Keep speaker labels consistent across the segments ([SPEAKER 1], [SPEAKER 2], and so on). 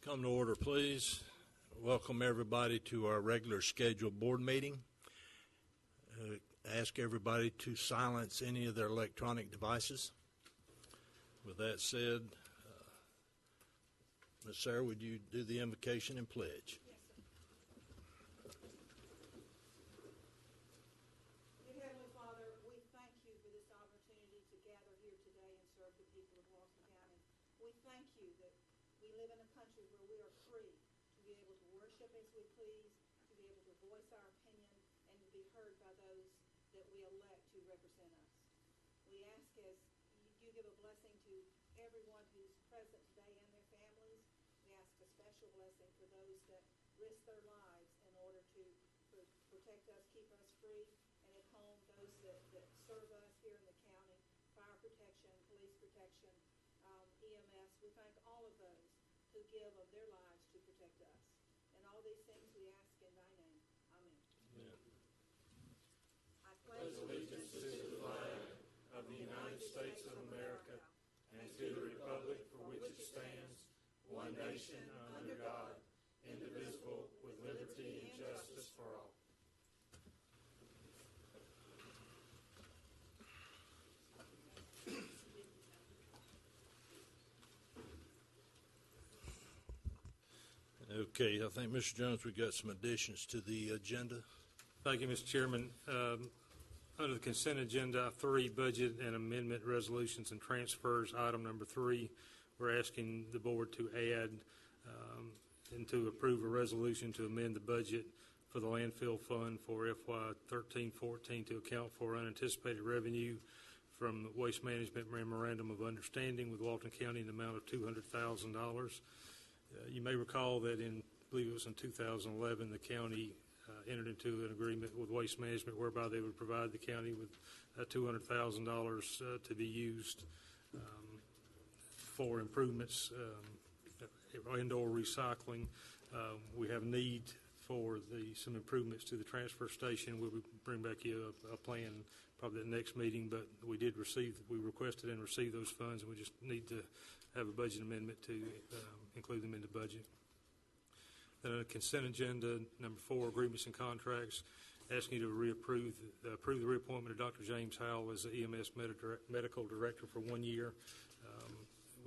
[SPEAKER 1] Come to order, please. Welcome everybody to our regular scheduled board meeting. Ask everybody to silence any of their electronic devices. With that said, Ms. Sarah, would you do the invocation and pledge?
[SPEAKER 2] Dear Heavenly Father, we thank you for this opportunity to gather here today and serve the people of Walton County. We thank you that we live in a country where we are free to be able to worship as we please, to be able to voice our opinion, and to be heard by those that we elect to represent us. We ask as you give a blessing to everyone who's present today and their families. We ask a special blessing for those that risk their lives in order to protect us, keep us free, and at home, those that serve us here in the county, fire protection, police protection, EMS. We thank all of those who give of their lives to protect us. And all these things we ask in thy name. Amen.
[SPEAKER 1] Amen.
[SPEAKER 2] I pledge allegiance to the flag
[SPEAKER 1] of the United States of America and to the republic for which it stands, one nation under God, indivisible, with liberty and justice for all. Okay, I think, Mr. Jones, we got some additions to the agenda.
[SPEAKER 3] Thank you, Mr. Chairman. Under the consent agenda, 3, budget and amendment resolutions and transfers, item number 3, we're asking the board to add and to approve a resolution to amend the budget for the landfill fund for FY 13-14 to account for unanticipated revenue from the Waste Management Memorandum of Understanding with Walton County in the amount of $200,000. You may recall that I believe it was in 2011, the county entered into an agreement with Waste Management whereby they would provide the county with $200,000 to be used for improvements and/or recycling. We have need for some improvements to the transfer station. We'll bring back you a plan probably at the next meeting, but we requested and received those funds, and we just need to have a budget amendment to include them in the budget. Then on the consent agenda, number 4, agreements and contracts, asking you to approve the reappointment of Dr. James Howell as the EMS medical director for 1 year.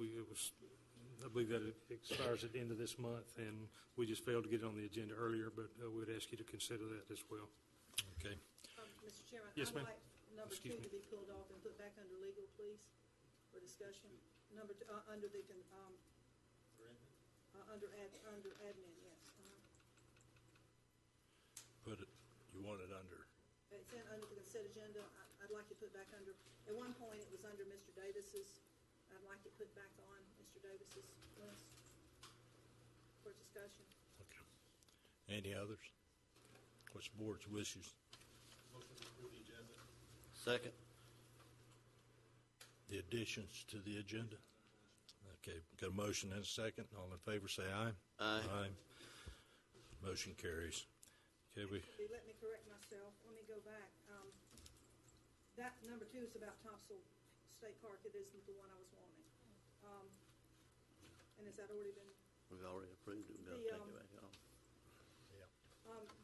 [SPEAKER 3] I believe that it expires at the end of this month, and we just failed to get it on the agenda earlier, but we would ask you to consider that as well.
[SPEAKER 1] Okay.
[SPEAKER 2] Mr. Chairman,
[SPEAKER 3] Yes,
[SPEAKER 2] I'd
[SPEAKER 3] ma'am.
[SPEAKER 2] like number 2 to be pulled off and put back under legal, please, for discussion. Number 2, under the under admin, yes.
[SPEAKER 1] Put it. You want it under?
[SPEAKER 2] It's under the consent agenda. I'd like to put back under. At one point, it was under Mr. Davis's. I'd like to put back on Mr. Davis's list for discussion.
[SPEAKER 1] Okay. Any others? What's the board's wishes?
[SPEAKER 4] Motion to approve the agenda.
[SPEAKER 5] Second.
[SPEAKER 1] The additions to the agenda? Okay, got a motion and a second. All in favor say aye.
[SPEAKER 5] Aye.
[SPEAKER 1] Aye. Motion carries. Okay,
[SPEAKER 2] Let me correct myself. Let me go back. That number 2 is about Topsail State Park. It isn't the one I was wanting. And has that already been?
[SPEAKER 5] We've already approved it. We've got to take it back off.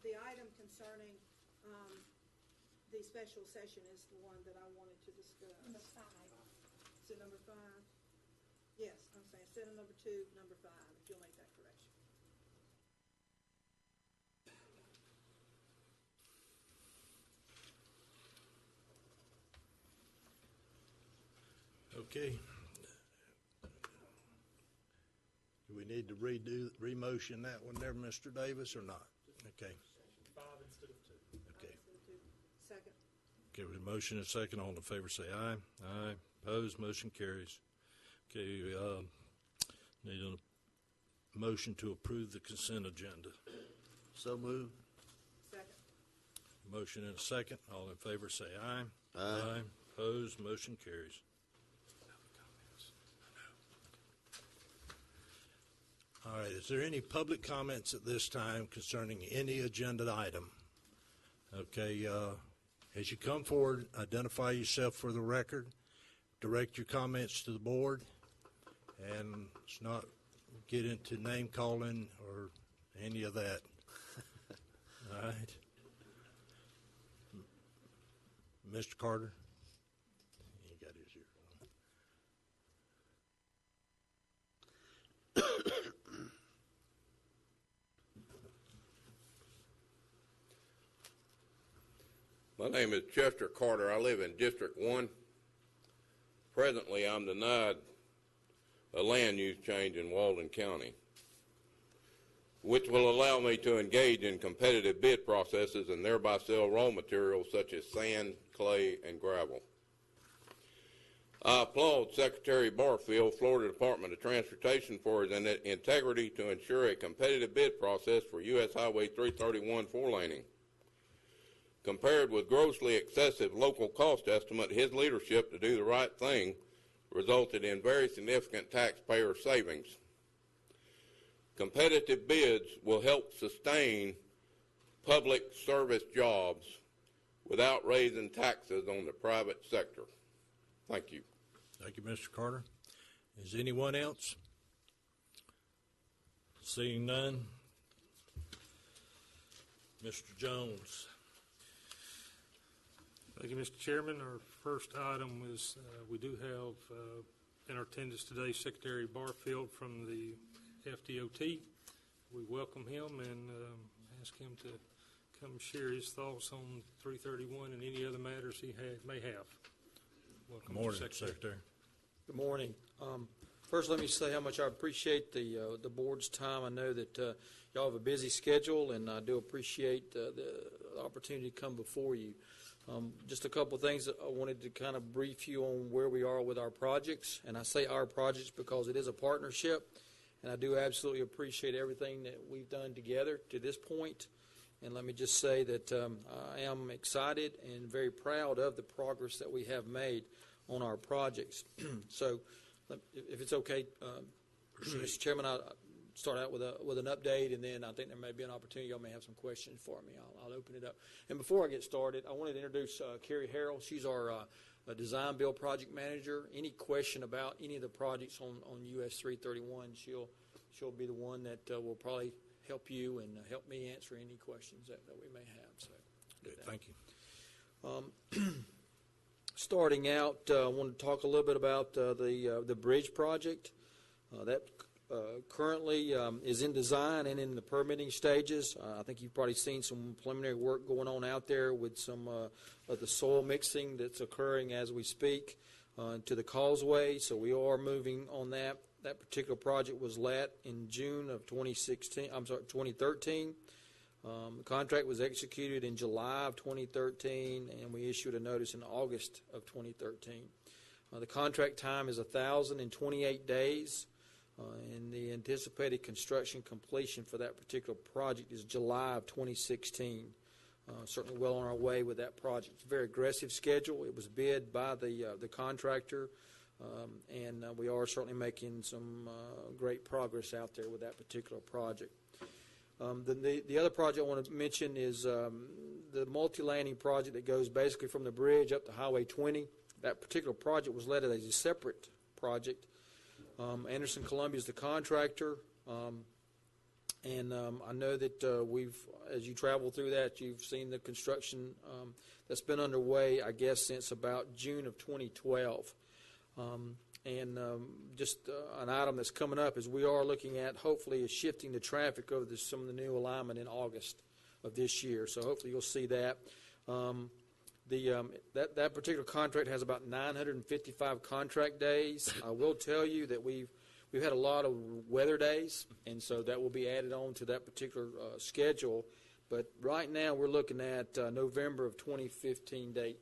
[SPEAKER 2] The item concerning the special session is the one that I wanted to discuss.
[SPEAKER 6] Number 5.
[SPEAKER 2] Is it number 5? Yes, I'm saying instead of number 2, number 5, if you'll make that correction.
[SPEAKER 1] okay. Do we need to re-motion that one there, Mr. Davis, or not? Okay.
[SPEAKER 4] 5 instead of 2.
[SPEAKER 1] Okay.
[SPEAKER 2] Second.
[SPEAKER 1] Okay, with a motion and a second, all in favor say aye. Aye. Opposed, motion carries. Okay, need a motion to approve the consent agenda.
[SPEAKER 5] So moved.
[SPEAKER 2] Second.
[SPEAKER 1] Motion and a second, all in favor say aye.
[SPEAKER 5] Aye.
[SPEAKER 1] Opposed, motion carries. All right, is there any public comments at this time concerning any agenda item? Okay, as you come forward, identify yourself for the record, direct your comments to the board, and it's not
[SPEAKER 6] get into name calling or any of that. All right. Mr. Carter? He got his ear on.
[SPEAKER 7] My name is Chester Carter. I live in District 1. Presently, I'm denied a land use change in Walden County, which will allow me to engage in competitive bid processes and thereby sell raw materials such as sand, clay, and gravel. I applaud Secretary Barfield, Florida Department of Transportation, for his integrity to ensure a competitive bid process for U.S. Highway 331 four-laning. Compared with grossly excessive local cost estimate, his leadership to do the right thing resulted in very significant taxpayer savings. Competitive bids will help sustain public service jobs without raising taxes on the private sector. Thank you.
[SPEAKER 6] Thank you, Mr. Carter. Is anyone else? Seeing none. Mr. Jones.
[SPEAKER 3] Thank you, Mr. Chairman. Our first item is we do have in our attendance today Secretary Barfield from the FDOT. We welcome him and ask him to come share his thoughts on 331 and any other matters he may have. Welcome,
[SPEAKER 6] Good morning,
[SPEAKER 3] Secretary.
[SPEAKER 6] Secretary.
[SPEAKER 8] Good morning. First, let me say how much I appreciate the board's time. I know that y'all have a busy schedule, and I do appreciate the opportunity to come before you. Just a couple of things that I wanted to kind of brief you on where we are with our projects. And I say our projects because it is a partnership, and I do absolutely appreciate everything that we've done together to this point. And let me just say that I am excited and very proud of the progress that we have made on our projects. So, if it's okay, Mr. Chairman, I'll start out with an update, and then I think there may be an opportunity. Y'all may have some questions for me. I'll open it up. And before I get started, I wanted to introduce Carrie Harrell. She's our design build project manager. Any question about any of the projects on US 331, she'll be the one that will probably help you and help me answer any questions that we may have. So,
[SPEAKER 6] Good, thank you.
[SPEAKER 8] Starting out, I want to talk a little bit about the bridge project. That currently is in design and in the permitting stages. I think you've probably seen some preliminary work going on out there with some of the soil mixing that's occurring as we speak to the causeway. So we are moving on that. That particular project was let in June of 2013. The contract was executed in July of 2013, and we issued a notice in August of 2013. The contract time is 1,028 days, and the anticipated construction completion for that particular project is July of 2016. Certainly well on our way with that project. It's a very aggressive schedule. It was bid by the contractor, and we are certainly making some great progress out there with that particular project. The other project I want to mention is the multi-landing project that goes basically from the bridge up to Highway 20. That particular project was led as a separate project. Anderson Columbia is the contractor, and I know that as you travel through that, you've seen the construction that's been underway, I guess, since about June of 2012. And just an item that's coming up is we are looking at hopefully shifting the traffic over to some of the new alignment in August of this year. So hopefully you'll see that. That particular contract has about 955 contract days. I will tell you that we've had a lot of weather days, and so that will be added on to that particular schedule. But right now we're looking at November of 2015 date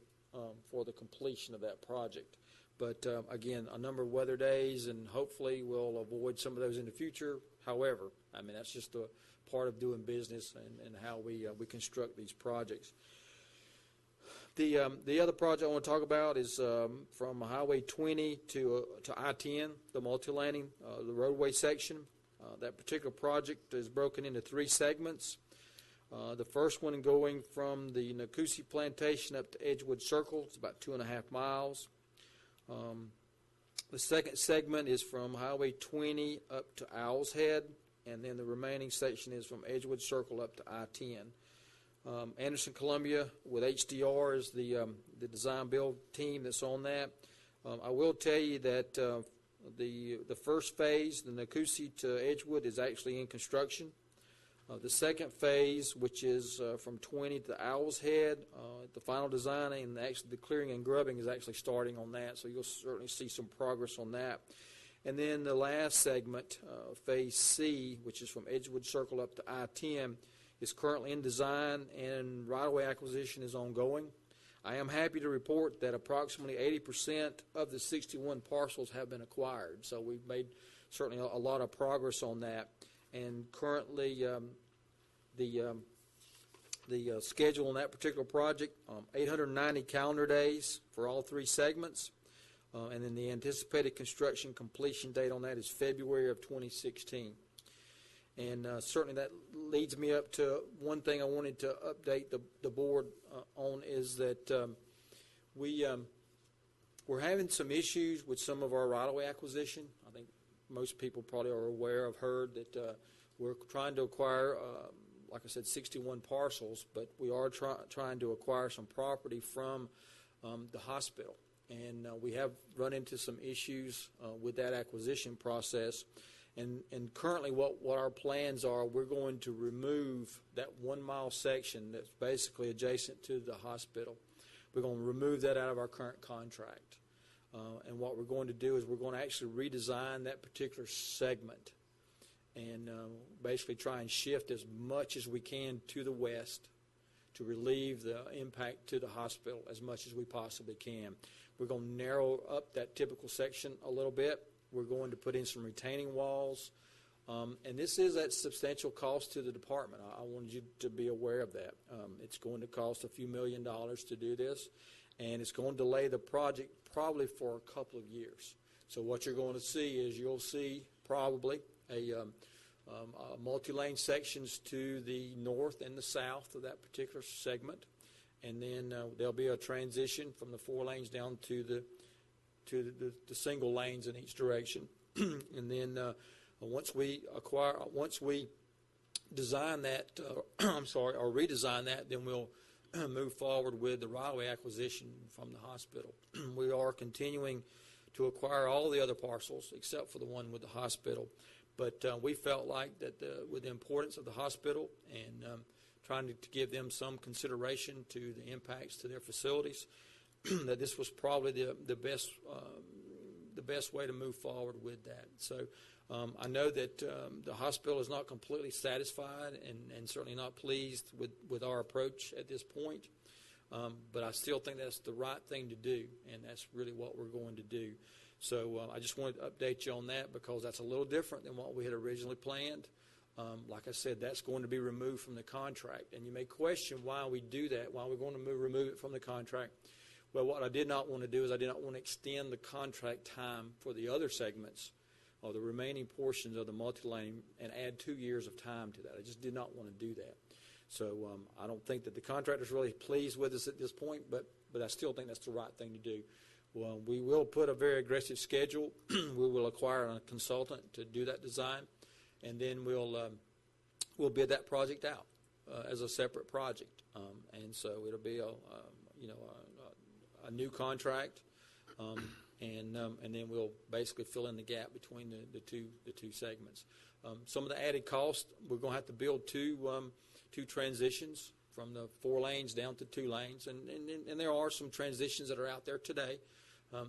[SPEAKER 8] for the completion of that project. But again, a number of weather days, and hopefully we'll avoid some of those in the future. However, I mean, that's just a part of doing business and how we construct these projects. The other project I want to talk about is from Highway 20 to I-10, the multi-landing, the roadway section. That particular project is broken into 3 segments. The first one going from the Nakusi Plantation up to Edgewood Circle. It's about 2.5 miles. The second segment is from Highway 20 up to Owl's Head, and then the remaining section is from Edgewood Circle up to I-10. Anderson Columbia with HDR is the design build team that's on that. I will tell you that the first phase, the Nakusi to Edgewood, is actually in construction. The second phase, which is from 20 to Owl's Head, the final design and actually the clearing and grubbing is actually starting on that, so you'll certainly see some progress on that. And then the last segment, Phase C, which is from Edgewood Circle up to I-10, is currently in design and right-of-way acquisition is ongoing. I am happy to report that approximately 80% of the 61 parcels have been acquired, so we've made certainly a lot of progress on that. And currently, the schedule on that particular project, 890 calendar days for all three segments, and then the anticipated construction completion date on that is February of 2016. And certainly that leads me up to one thing I wanted to update the board on is that we're having some issues with some of our right-of-way acquisition. I think most people probably are aware, have heard that we're trying to acquire, like I said, 61 parcels, but we are trying to acquire some property from the hospital. And we have run into some issues with that acquisition process. And currently what our plans are, we're going to remove that 1 mile section that's basically adjacent to the hospital. We're going to remove that out of our current contract. And what we're going to do is we're going to actually redesign that particular segment and basically try and shift as much as we can to the west to relieve the impact to the hospital as much as we possibly can. We're going to narrow up that typical section a little bit. We're going to put in some retaining walls. And this is at substantial cost to the department. I wanted you to be aware of that. It's going to cost a few $1 million to do this, and it's going to delay the project probably for a couple of years. So what you're going to see is you'll see probably a multi-lane sections to the north and the south of that particular segment, and then there'll be a transition from the 4 lanes down to the single lanes in each direction. And then once we design that, or redesign that, then we'll move forward with the right-of-way acquisition from the hospital. We are continuing to acquire all the other parcels except for the one with the hospital. But we felt like that with the importance of the hospital and trying to give them some consideration to the impacts to their facilities, that this was probably the best way to move forward with that. So I know that the hospital is not completely satisfied and certainly not pleased with our approach at this point, but I still think that's the right thing to do, and that's really what we're going to do. So I just wanted to update you on that because that's a little different than what we had originally planned. Like I said, that's going to be removed from the contract, and you may question why we do that, why we're going to remove it from the contract. Well, what I did not want to do is I did not want to extend the contract time for the other segments or the remaining portions of the multi-lane and add 2 years of time to that. I just did not want to do that. So I don't think that the contractor's really pleased with us at this point, but I still think that's the right thing to do. Well, we will put a very aggressive schedule. We will acquire a consultant to do that design, and then we'll bid that project out as a separate project. And so it'll be a new contract, and then we'll basically fill in the gap between the two segments. Some of the added cost, we're going to have to build two transitions from the 4 lanes down to 2 lanes, and there are some transitions that are out there today.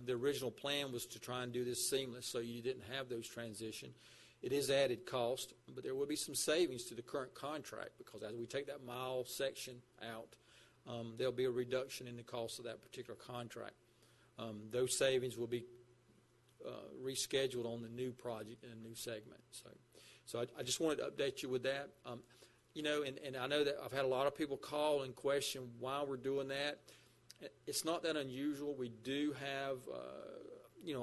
[SPEAKER 8] The original plan was to try and do this seamless, so you didn't have those transitions. It is added cost, but there will be some savings to the current contract because as we take that mile section out, there'll be a reduction in the cost of that particular contract. Those savings will be rescheduled on the new project in a new segment. So I just wanted to update you with that. And I know that I've had a lot of people call and question why we're doing that. It's not that unusual. We do have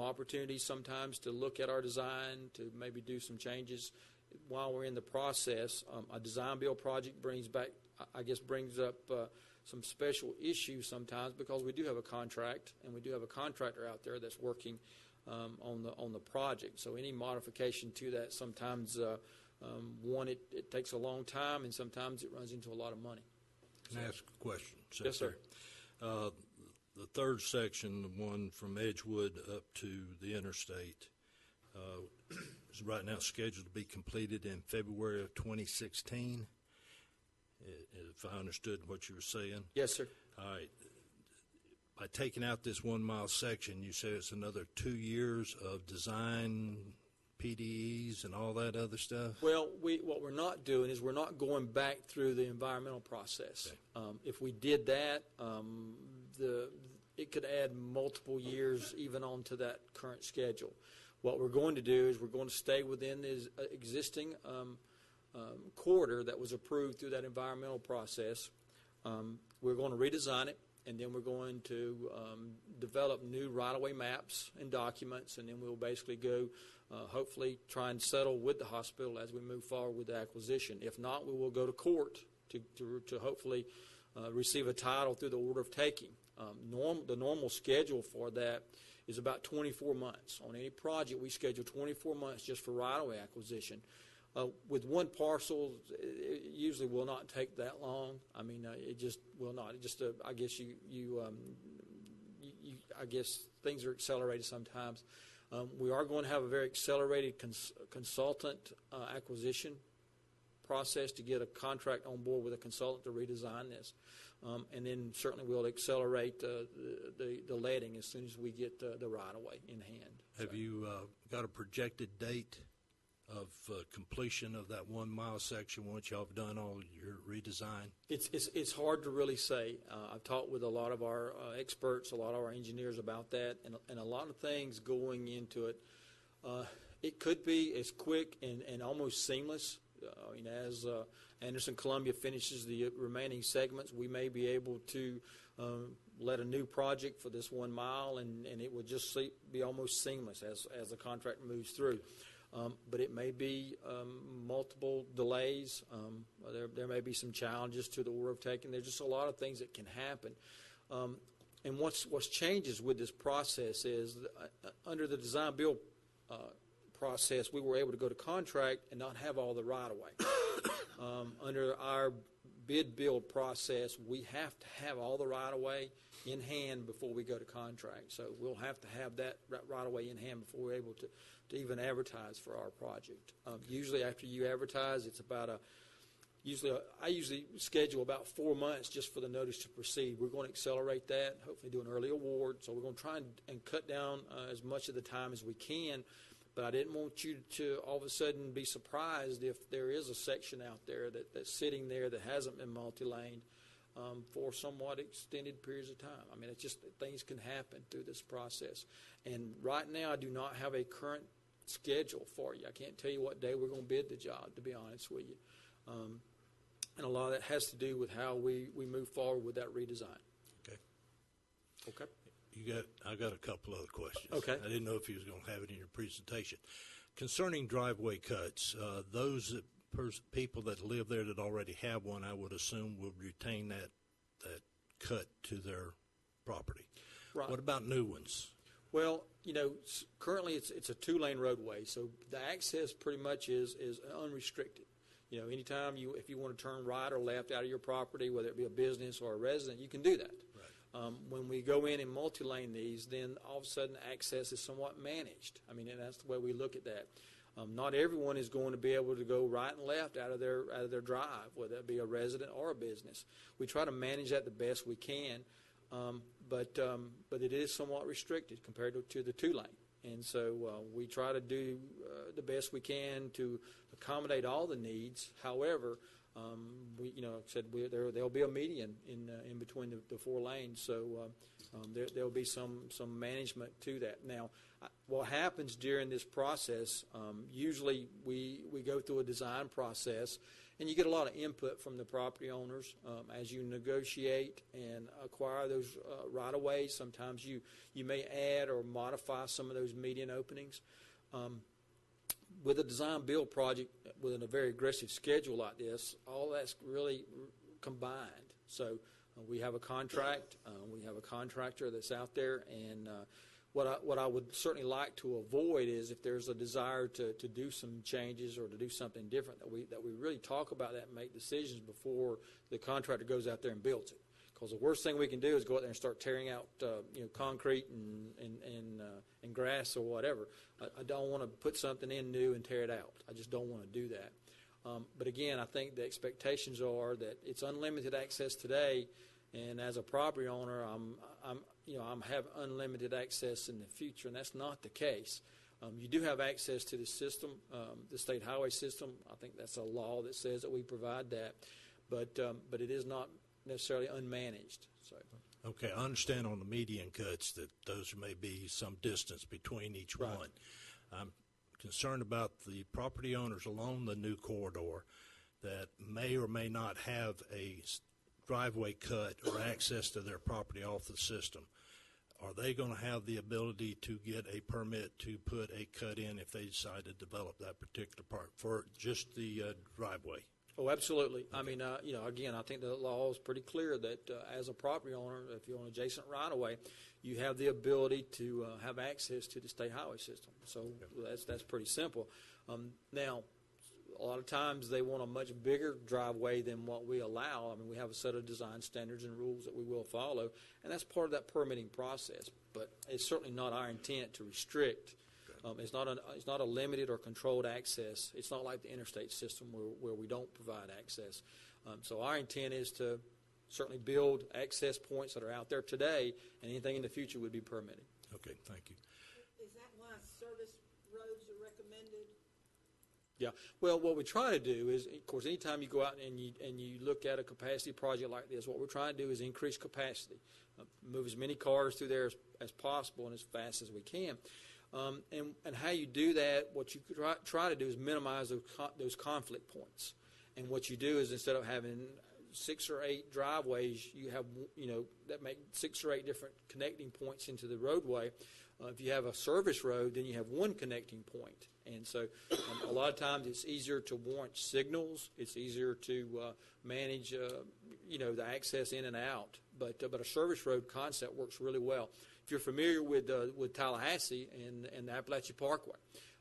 [SPEAKER 8] opportunities sometimes to look at our design, to maybe do some changes while we're in the process. A design build project brings up some special issues sometimes because we do have a contract, and we do have a contractor out there that's working on the project. So any modification to that, sometimes, it takes a long time, and sometimes it runs into a lot of money.
[SPEAKER 6] Can I ask a question?
[SPEAKER 8] Yes, sir.
[SPEAKER 6] The third section, the one from Edgewood up to the interstate, is right now scheduled to be completed in February of 2016, if I understood what you were saying.
[SPEAKER 8] Yes, sir.
[SPEAKER 6] All right. By taking out this 1 mile section, you say it's another 2 years of design, PDEs, and all that other stuff?
[SPEAKER 8] Well, what we're not doing is we're not going back through the environmental process.
[SPEAKER 6] Okay.
[SPEAKER 8] If we did that, it could add multiple years even onto that current schedule. What we're going to do is we're going to stay within the existing corridor that was approved through that environmental process. We're going to redesign it, and then we're going to develop new right-of-way maps and documents, and then we'll basically go, hopefully, try and settle with the hospital as we move forward with the acquisition. If not, we will go to court to hopefully receive a title through the order of taking. The normal schedule for that is about 24 months. On any project, we schedule 24 months just for right-of-way acquisition. With one parcel, it usually will not take that long. I mean, it just will not. It just, I guess I guess things are accelerated sometimes. We are going to have a very accelerated consultant acquisition process to get a contract on board with a consultant to redesign this. And then certainly we'll accelerate the letting as soon as we get the right-of-way in hand.
[SPEAKER 6] Have you got a projected date of completion of that 1 mile section once y'all have done all your redesign?
[SPEAKER 8] It's hard to really say. I've talked with a lot of our experts, a lot of our engineers about that, and a lot of things going into it. It could be as quick and almost seamless. I mean, as Anderson Columbia finishes the remaining segments, we may be able to let a new project for this 1 mile, and it would just be almost seamless as the contract moves through. But it may be multiple delays. There may be some challenges to the order of taking. There's just a lot of things that can happen. And what's changes with this process is under the design build process, we were able to go to contract and not have all the right-of-way. Under our bid build process, we have to have all the right-of-way in hand before we go to contract. So we'll have to have that right-of-way in hand before we're able to even advertise for our project. Usually after you advertise, it's about I usually schedule about 4 months just for the notice to proceed. We're going to accelerate that, hopefully do an early award. So we're going to try and cut down as much of the time as we can. But I didn't want you to all of a sudden be surprised if there is a section out there that's sitting there that hasn't been multi-laned for somewhat extended periods of time. I mean, it's just that things can happen through this process. And right now, I do not have a current schedule for you. I can't tell you what day we're going to bid the job, to be honest with you. And a lot of that has to do with how we move forward with that redesign.
[SPEAKER 6] Okay.
[SPEAKER 8] Okay.
[SPEAKER 6] I got a couple other questions.
[SPEAKER 8] Okay.
[SPEAKER 6] I didn't know if you was going to have it in your presentation. Concerning driveway cuts, those people that live there that already have one, I would assume will retain that cut to their property.
[SPEAKER 8] Right.
[SPEAKER 6] What about new ones?
[SPEAKER 8] Well, currently it's a 2-lane roadway, so the access pretty much is unrestricted. Anytime if you want to turn right or left out of your property, whether it be a business or a resident, you can do that.
[SPEAKER 6] Right.
[SPEAKER 8] When we go in and multi-lane these, then all of a sudden access is somewhat managed. I mean, and that's the way we look at that. Not everyone is going to be able to go right and left out of their drive, whether it be a resident or a business. We try to manage that the best we can, but it is somewhat restricted compared to the 2-lane. And so we try to do the best we can to accommodate all the needs. However, like I said, there'll be a median in between the 4 lanes, so there'll be some management to that. Now, what happens during this process? Usually, we go through a design process, and you get a lot of input from the property owners as you negotiate and acquire those right-of-ways. Sometimes you may add or modify some of those median openings. With a design-build project with a very aggressive schedule like this, all that's really combined. So we have a contract. We have a contractor that's out there, and What I would certainly like to avoid is if there's a desire to do some changes or to do something different, that we really talk about that and make decisions before the contractor goes out there and builds it. Because the worst thing we can do is go out there and start tearing out concrete and grass or whatever. I don't want to put something in new and tear it out. I just don't want to do that. But again, I think the expectations are that it's unlimited access today, and as a property owner, I'm have unlimited access in the future, and that's not the case. You do have access to the system, the state highway system. I think that's a law that says that we provide that, but it is not necessarily unmanaged. So.
[SPEAKER 6] Okay, I understand on the median cuts that those may be some distance between each
[SPEAKER 8] Right.
[SPEAKER 6] one. I'm concerned about the property owners along the new corridor that may or may not have a driveway cut or access to their property off the system. Are they going to have the ability to get a permit to put a cut in if they decide to develop that particular part for just the driveway?
[SPEAKER 8] Oh, absolutely. I mean, again, I think the law is pretty clear that as a property owner, if you're on adjacent right-of-way, you have the ability to have access to the state highway system. So that's pretty simple. Now, a lot of times they want a much bigger driveway than what we allow. I mean, we have a set of design standards and rules that we will follow, and that's part of that permitting process. But it's certainly not our intent to restrict. It's not a limited or controlled access. It's not like the interstate system where we don't provide access. So our intent is to certainly build access points that are out there today, and anything in the future would be permitted.
[SPEAKER 6] Okay, thank you.
[SPEAKER 2] Is that why service roads are recommended?
[SPEAKER 8] Yeah. Well, what we try to do is, of course, anytime you go out and you look at a capacity project like this, what we're trying to do is increase capacity, move as many cars through there as possible and as fast as we can. And how you do that, what you try to do is minimize those conflict points. And what you do is instead of having 6 or 8 driveways, you have, that make 6 or 8 different connecting points into the roadway. If you have a service road, then you have one connecting point. And so a lot of times it's easier to warrant signals. It's easier to manage, the access in and out. But a service road concept works really well. If you're familiar with Tallahassee and the Appalachian Parkway,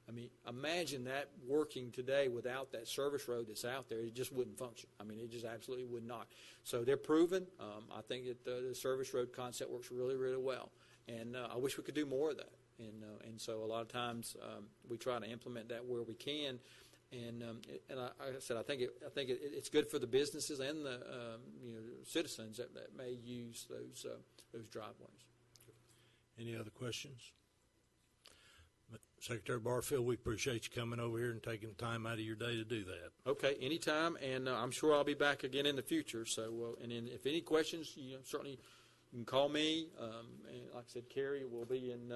[SPEAKER 8] I mean, imagine that working today without that service road that's out there. It just wouldn't function. I mean, it just absolutely would not. So they're proven. I think that the service road concept works really, really well. And I wish we could do more of that. And so a lot of times we try to implement that where we can. And like I said, I think it's good for the businesses and the citizens that may use those driveways.
[SPEAKER 6] Any other questions? Secretary Barfield, we appreciate you coming over here and taking time out of your day to do that.
[SPEAKER 8] Okay, anytime, and I'm sure I'll be back again in the future. So, and then if any questions, certainly you can call me. And like I said, Carrie will be in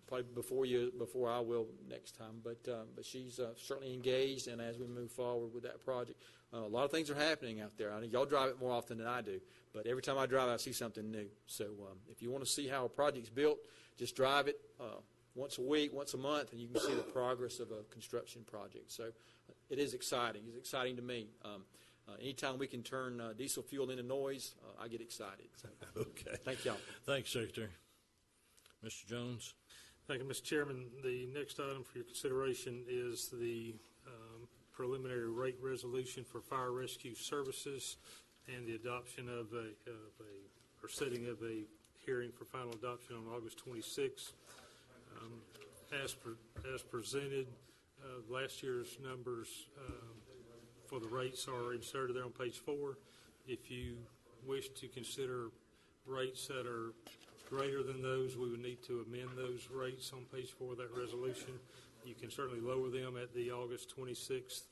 [SPEAKER 8] probably before I will next time. But she's certainly engaged, and as we move forward with that project, a lot of things are happening out there. I know y'all drive it more often than I do, but every time I drive, I see something new. So if you want to see how a project's built, just drive it once a week, once a month, and you can see the progress of a construction project. So it is exciting. It's exciting to me. Anytime we can turn diesel fuel into noise, I get excited. So,
[SPEAKER 6] Okay.
[SPEAKER 8] thank y'all.
[SPEAKER 6] Thanks, Secretary. Mr. Jones.
[SPEAKER 3] Thank you, Mr. Chairman. The next item for your consideration is the preliminary rate resolution for fire rescue services and the adoption of or setting of a hearing for final adoption on August 26th. As presented, last year's numbers for the rates are inserted there on page 4. If you wish to consider rates that are greater than those, we would need to amend those rates on page 4 of that resolution. You can certainly lower them at the August 26th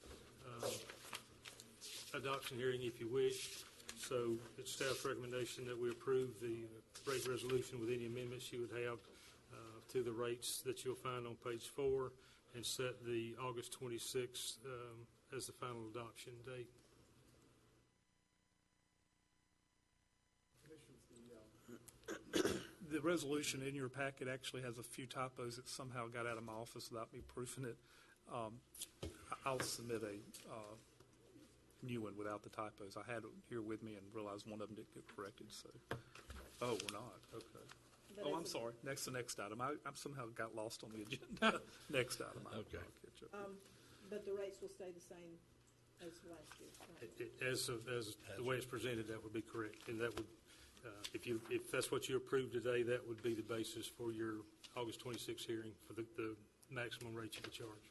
[SPEAKER 3] adoption hearing if you wish. So it's staff's recommendation that we approve the rate resolution with any amendments you would have to the rates that you'll find on page 4 and set the August 26th as the final adoption date.
[SPEAKER 4] The resolution in your packet actually has a few typos that somehow got out of my office without me proofing it. I'll submit a new one without the typos. I had it here with me and realized one of them didn't get corrected. So, oh, we're not. Okay.
[SPEAKER 2] But
[SPEAKER 4] Oh,
[SPEAKER 2] as
[SPEAKER 4] I'm
[SPEAKER 2] a-
[SPEAKER 4] sorry. The next item. I somehow got lost on the agenda. Next item. I'll
[SPEAKER 6] Okay.
[SPEAKER 4] catch up.
[SPEAKER 2] But the rates will stay the same as last year. right?
[SPEAKER 3] As the way it's presented, that would be correct. And that would, if that's what you approve today, that would be the basis for your August 26th hearing for the maximum rate you could charge.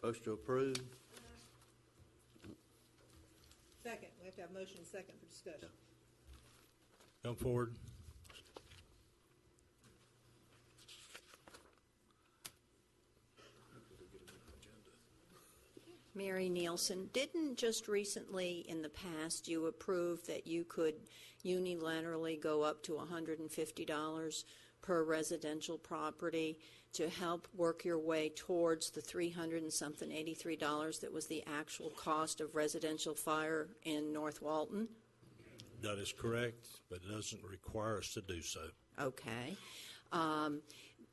[SPEAKER 5] Motion to approve.
[SPEAKER 2] Second, we have to have motion and second for discussion.
[SPEAKER 6] Come forward.
[SPEAKER 9] Mary Nielsen, didn't just recently in the past you approve that you could unilaterally go up to $150 per residential property to help work your way towards the $300 and something, $83 that was the actual cost of residential fire in North Walton?
[SPEAKER 6] That is correct, but it doesn't require us to do so.
[SPEAKER 9] Okay.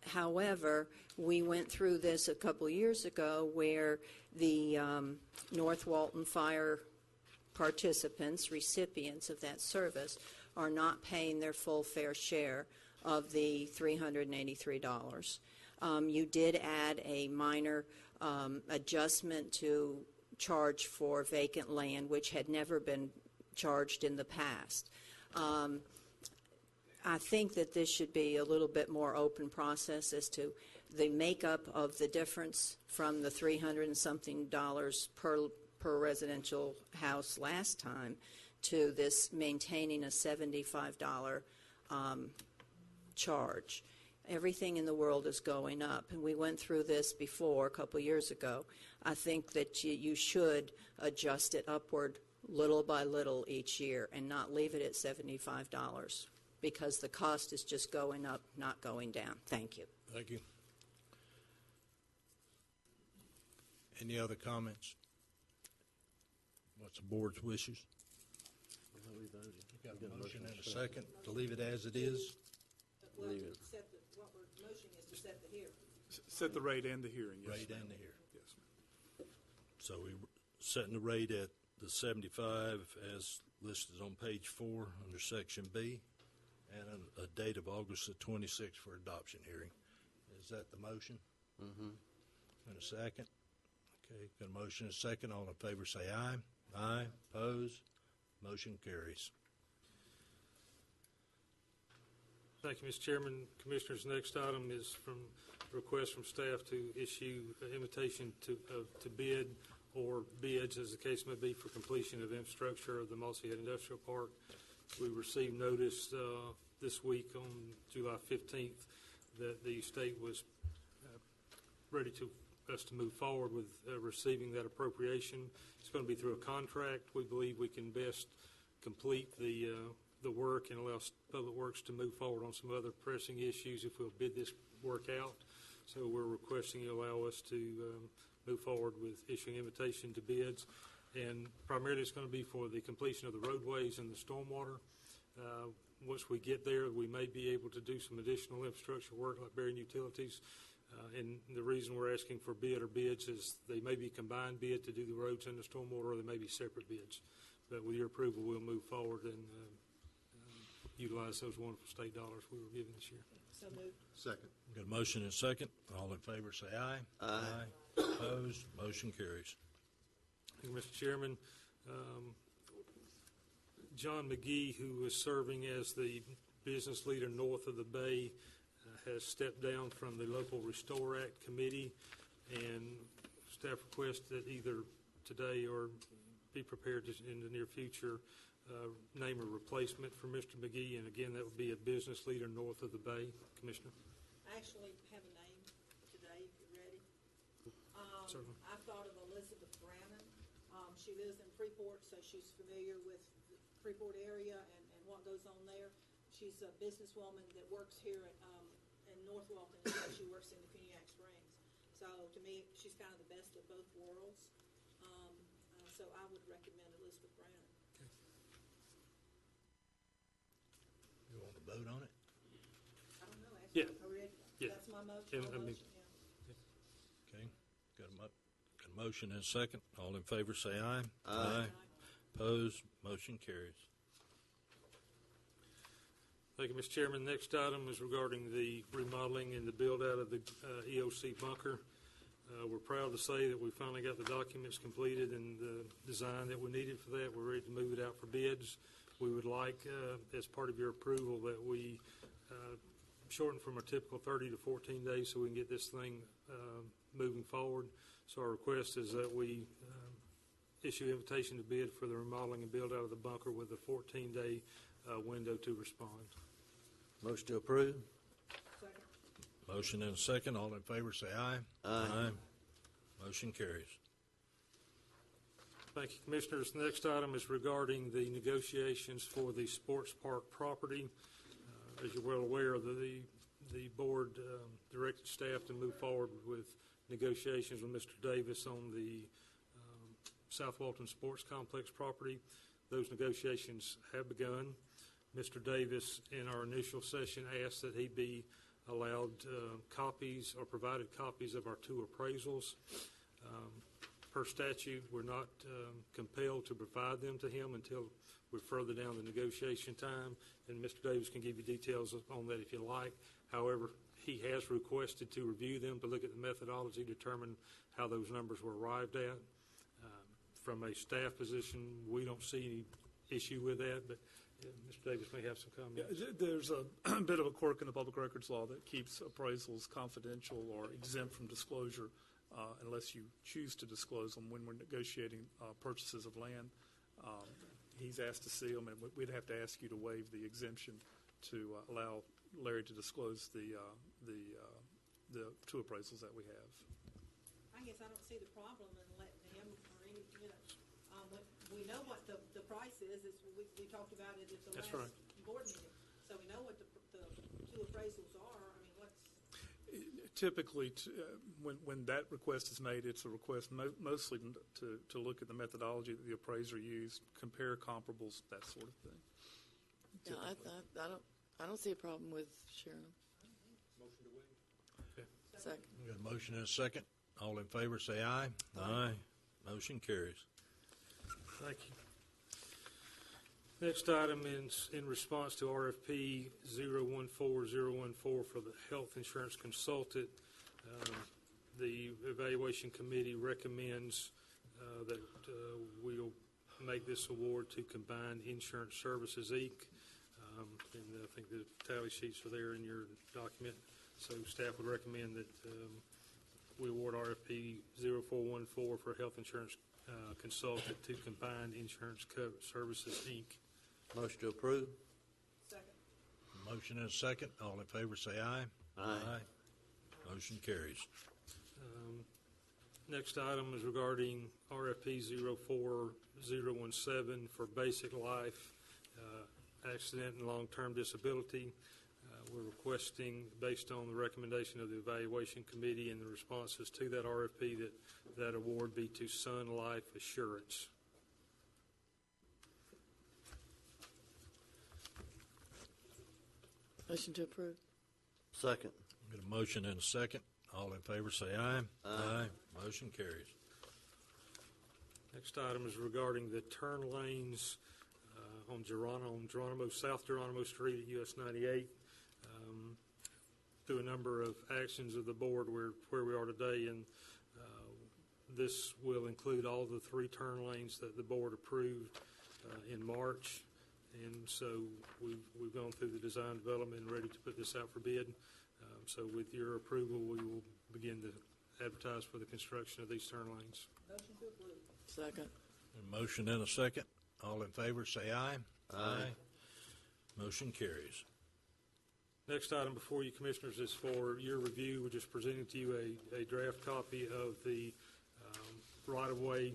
[SPEAKER 9] However, we went through this a couple years ago where the North Walton Fire participants, recipients of that service, are not paying their full fair share of the $383. You did add a minor adjustment to charge for vacant land, which had never been charged in the past. I think that this should be a little bit more open process as to the makeup of the difference from the $300 and something per residential house last time to this maintaining a $75 charge. Everything in the world is going up, and we went through this before a couple years ago. I think that you should adjust it upward little by little each year and not leave it at $75 because the cost is just going up, not going down. Thank you.
[SPEAKER 6] Thank you. Any other comments? What's the board's wishes?
[SPEAKER 5] We voted.
[SPEAKER 6] Got a motion and a second to leave it as it is?
[SPEAKER 2] Well,
[SPEAKER 5] Leave it.
[SPEAKER 2] what we're motioning is to set the hearing.
[SPEAKER 4] Set the rate and the hearing. Yes,
[SPEAKER 6] Rate
[SPEAKER 4] ma'am.
[SPEAKER 6] and the hearing.
[SPEAKER 4] Yes, ma'am.
[SPEAKER 6] So we setting the rate at the 75 as listed on page 4 under section B, and a date of August the 26th for adoption hearing. Is that the motion?
[SPEAKER 5] Mm-hmm.
[SPEAKER 6] And a second? Okay, got a motion and a second. All in favor say aye. Aye. Opposed? Motion carries.
[SPEAKER 3] Thank you, Mr. Chairman. Commissioners, next item is from request from staff to issue an invitation to bid or bids, as the case may be, for completion of infrastructure of the Mossy Head Industrial Park. We received notice this week on July 15th that the state was ready to us to move forward with receiving that appropriation. It's going to be through a contract. We believe we can best complete the work and allow Public Works to move forward on some other pressing issues if we'll bid this work out. So we're requesting you allow us to move forward with issuing invitation to bids. And primarily it's going to be for the completion of the roadways and the stormwater. Once we get there, we may be able to do some additional infrastructure work like burying utilities. And the reason we're asking for bid or bids is they may be combined bid to do the roads and the stormwater, or they may be separate bids. But with your approval, we'll move forward and utilize those wonderful state dollars we were given this year.
[SPEAKER 2] So moved.
[SPEAKER 5] Second.
[SPEAKER 6] Got a motion and a second. All in favor say aye.
[SPEAKER 5] Aye.
[SPEAKER 6] Opposed? Motion carries.
[SPEAKER 3] Thank you, Mr. Chairman. John McGee, who was serving as the business leader north of the Bay, has stepped down from the local Restore Act committee, and staff requests that either today or be prepared to, in the near future, name a replacement for Mr. McGee, and again, that would be a business leader north of the Bay. Commissioner?
[SPEAKER 2] I actually have a name today, if you're ready.
[SPEAKER 3] Certainly.
[SPEAKER 2] I thought of Elizabeth Brannon. She lives in Freeport, so she's familiar with the Freeport area and what goes on there. She's a businesswoman that works here in North Walton, so she works in the Cuniac Springs. So to me, she's kind of the best of both worlds. So I would recommend Elizabeth Brannon.
[SPEAKER 6] You want to vote on it?
[SPEAKER 2] I don't know.
[SPEAKER 3] Yeah.
[SPEAKER 2] Are we ready?
[SPEAKER 3] Yeah.
[SPEAKER 2] That's my motion.
[SPEAKER 3] Yeah,
[SPEAKER 2] My
[SPEAKER 3] I mean-
[SPEAKER 2] motion, yeah.
[SPEAKER 6] Okay. Got a motion and a second. All in favor say aye.
[SPEAKER 5] Aye.
[SPEAKER 6] Opposed? Motion carries.
[SPEAKER 3] Thank you, Mr. Chairman. Next item is regarding the remodeling and the build-out of the EOC bunker. We're proud to say that we finally got the documents completed and the design that we needed for that. We're ready to move it out for bids. We would like, as part of your approval, that we shorten from our typical 30 to 14 days so we can get this thing moving forward. So our request is that we issue invitation to bid for the remodeling and build-out of the bunker with a 14-day window to respond.
[SPEAKER 5] Motion to approve.
[SPEAKER 2] Second.
[SPEAKER 6] Motion and a second. All in favor, say aye.
[SPEAKER 5] Aye.
[SPEAKER 6] Motion carries.
[SPEAKER 3] Thank you, Commissioners. The next item is regarding the negotiations for the sports park property. As you're well aware, the board directed staff to move forward with negotiations with Mr. Davis on the South Walton Sports Complex property. Those negotiations have begun. Mr. Davis, in our initial session, asked that he be allowed copies or provided copies of our two appraisals. Per statute, we're not compelled to provide them to him until we're further down the negotiation time, and Mr. Davis can give you details on that if you like. However, he has requested to review them, to look at the methodology, determine how those numbers were arrived at. From a staff position, we don't see any issue with that, but Mr. Davis may have some comments.
[SPEAKER 4] Yeah, there's a bit of a quirk in the public records law that keeps appraisals confidential or exempt from disclosure unless you choose to disclose them when we're negotiating purchases of land. He's asked to see them, and we'd have to ask you to waive the exemption to allow Larry to disclose the two appraisals that we have.
[SPEAKER 2] I guess I don't see the problem in letting him or any, we know what the price is. We talked about it at the
[SPEAKER 3] That's
[SPEAKER 2] last
[SPEAKER 3] right.
[SPEAKER 2] board meeting. So we know what the two appraisals are. I mean, what's...
[SPEAKER 4] Typically, when that request is made, it's a request mostly to look at the methodology that the appraiser used, compare comparables, that sort of thing.
[SPEAKER 10] Yeah, I don't see a problem with sharing them.
[SPEAKER 3] Motion to waive. Okay.
[SPEAKER 10] Second.
[SPEAKER 6] We got a motion and a second. All in favor, say aye. Aye. Motion carries.
[SPEAKER 3] Thank you. Next item is in response to RFP 014014 for the health insurance consultant. The evaluation committee recommends that we'll make this award to Combined Insurance Services, Inc. And I think the tally sheets are there in your document. So staff would recommend that we award RFP 0414 for health insurance consultant to Combined Insurance Services, Inc.
[SPEAKER 5] Motion to approve.
[SPEAKER 2] Second.
[SPEAKER 6] Motion and a second. All in favor, say aye.
[SPEAKER 5] Aye.
[SPEAKER 6] Motion carries.
[SPEAKER 3] Next item is regarding RFP 04017 for basic life, accident and long-term disability. We're requesting, based on the recommendation of the evaluation committee and the responses to that RFP, that award be to Sun Life Assurance.
[SPEAKER 10] Motion to approve.
[SPEAKER 5] Second.
[SPEAKER 6] Got a motion and a second. All in favor, say aye. Aye. Motion carries.
[SPEAKER 3] Next item is regarding the turn lanes on Geronimo, South Geronimo Street at US 98. Through a number of actions of the board, where we are today, and this will include all the 3 turn lanes that the board approved in March. And so we've gone through the design development and ready to put this out for bid. So with your approval, we will begin to advertise for the construction of these turn lanes.
[SPEAKER 2] Motion to approve.
[SPEAKER 10] Second.
[SPEAKER 6] A motion and a second. All in favor, say aye.
[SPEAKER 5] Aye.
[SPEAKER 6] Motion carries.
[SPEAKER 3] Next item before you, Commissioners, is for your review. We're just presenting to you a draft copy of the right-of-way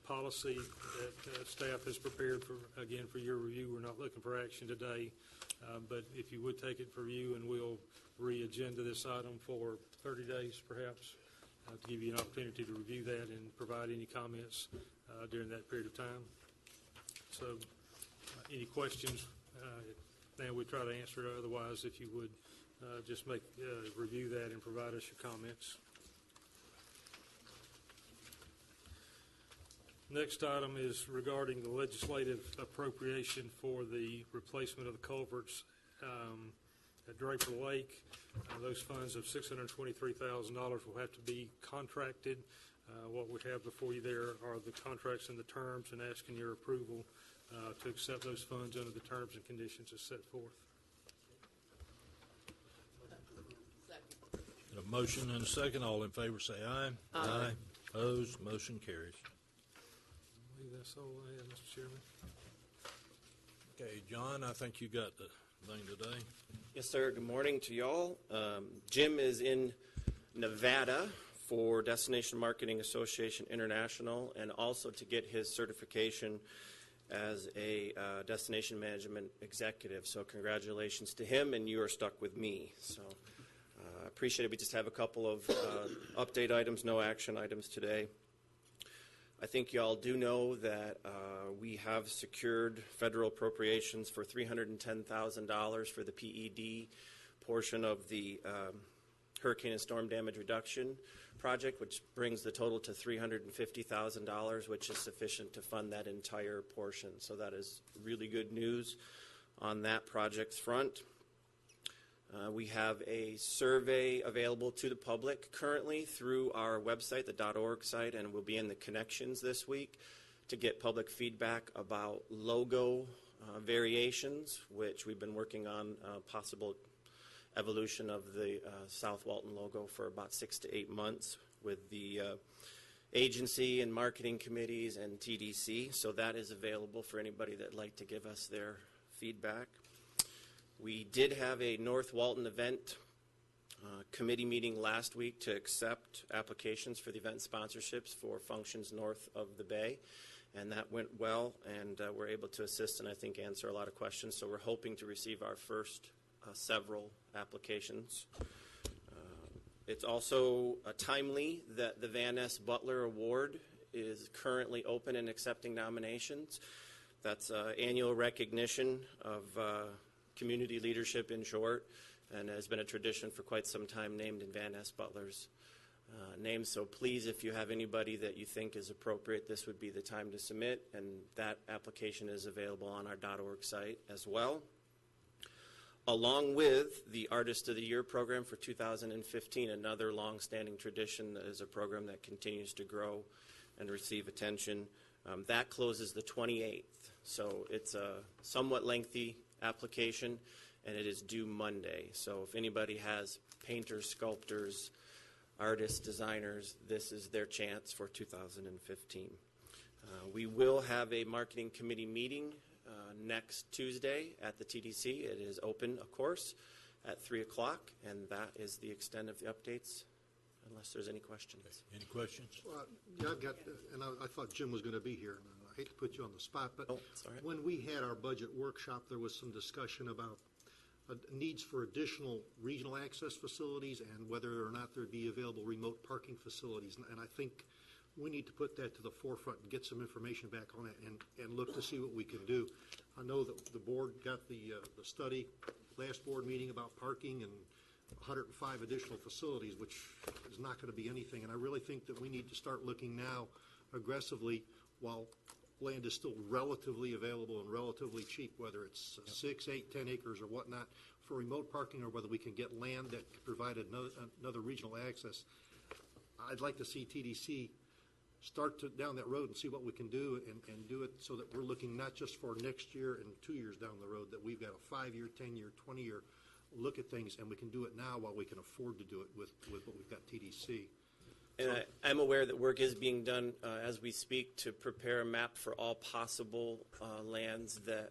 [SPEAKER 3] policy that staff has prepared for your review. We're not looking for action today, but if you would take it for review, and we'll re-agenda this item for 30 days perhaps to give you an opportunity to review that and provide any comments during that period of time. So any questions, now we try to answer it. Otherwise, if you would just review that and provide us your comments. Next item is regarding the legislative appropriation for the replacement of the culverts at Draper Lake. Those funds of $623,000 will have to be contracted. What we have before you there are the contracts and the terms, and asking your approval to accept those funds under the terms and conditions as set forth.
[SPEAKER 6] A motion and a second. All in favor say aye. Aye. Opposed? Motion carries.
[SPEAKER 3] I believe that's all I have, Mr. Chairman.
[SPEAKER 6] Okay, John, I think you got the thing today.
[SPEAKER 11] Yes, sir. Good morning to y'all. Jim is in Nevada for Destination Marketing Association International, and also to get his certification as a destination management executive. So congratulations to him, and you are stuck with me. So I appreciate it. We just have a couple of update items, no action items today. I think y'all do know that we have secured federal appropriations for $310,000 for the PED portion of the Hurricane and Storm Damage Reduction project, which brings the total to $350,000, which is sufficient to fund that entire portion. So that is really good news on that project's front. We have a survey available to the public currently through our website, the .org site, and will be in the connections this week to get public feedback about logo variations, which we've been working on possible evolution of the South Walton logo for about 6 to 8 months with the agency and marketing committees and TDC. So that is available for anybody that'd like to give us their feedback. We did have a North Walton event committee meeting last week to accept applications for the event sponsorships for functions north of the bay, and that went well, and we're able to assist and I think answer a lot of questions. So we're hoping to receive our first several applications. It's also timely that the Van Ness Butler Award is currently open and accepting nominations. That's annual recognition of community leadership in short, and has been a tradition for quite some time, named in Van Ness Butler's name. So please, if you have anybody that you think is appropriate, this would be the time to submit, and that application is available on our .org site as well. Along with the Artist of the Year program for 2015, another long-standing tradition that is a program that continues to grow and receive attention. That closes the 28th, so it's a somewhat lengthy application, and it is due Monday. So if anybody has painters, sculptors, artists, designers, this is their chance for 2015. We will have a marketing committee meeting next Tuesday at the TDC. It is open, of course, at 3 o'clock, and that is the extent of the updates, unless there's any questions.
[SPEAKER 6] Any questions?
[SPEAKER 12] Well, yeah, I've got, and I thought Jim was going to be here. And I hate to put you on the spot, but when we had our budget workshop, there was some discussion about needs for additional regional access facilities and whether or not there'd be available remote parking facilities. And I think we need to put that to the forefront and get some information back on it and look to see what we can do. I know that the board got the study last board meeting about parking and 105 additional facilities, which is not going to be anything. And I really think that we need to start looking now aggressively while land is still relatively available and relatively cheap, whether it's 6, 8, 10 acres or whatnot, for remote parking, or whether we can get land that could provide another regional access. I'd like to see TDC start down that road and see what we can do and do it so that we're looking not just for next year and 2 years down the road, that we've got a 5-year, 10-year, 20-year look at things, and we can do it now while we can afford to do it with what we've got TDC.
[SPEAKER 11] And I'm aware that work is being done as we speak to prepare a map for all possible lands that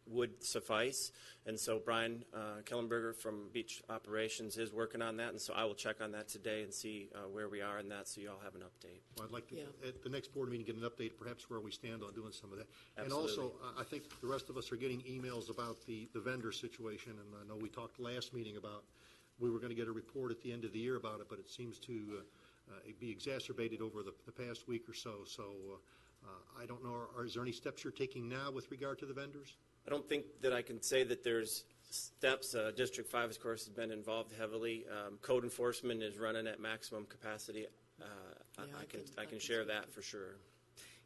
[SPEAKER 11] would suffice. And so Brian Kellenberger from Beach Operations is working on that, and so I will check on that today and see where we are in that, so you all have an update.
[SPEAKER 12] Well, I'd like to, at the next board meeting, get an update perhaps where we stand on doing some of that.
[SPEAKER 11] Absolutely.
[SPEAKER 12] And also, I think the rest of us are getting emails about the vendor situation, and I know we talked last meeting about we were going to get a report at the end of the year about it, but it seems to be exacerbated over the past week or so. So I don't know, is there any steps you're taking now with regard to the vendors?
[SPEAKER 11] I don't think that I can say that there's steps. District 5, of course, has been involved heavily. Code enforcement is running at maximum capacity. I can share that for sure.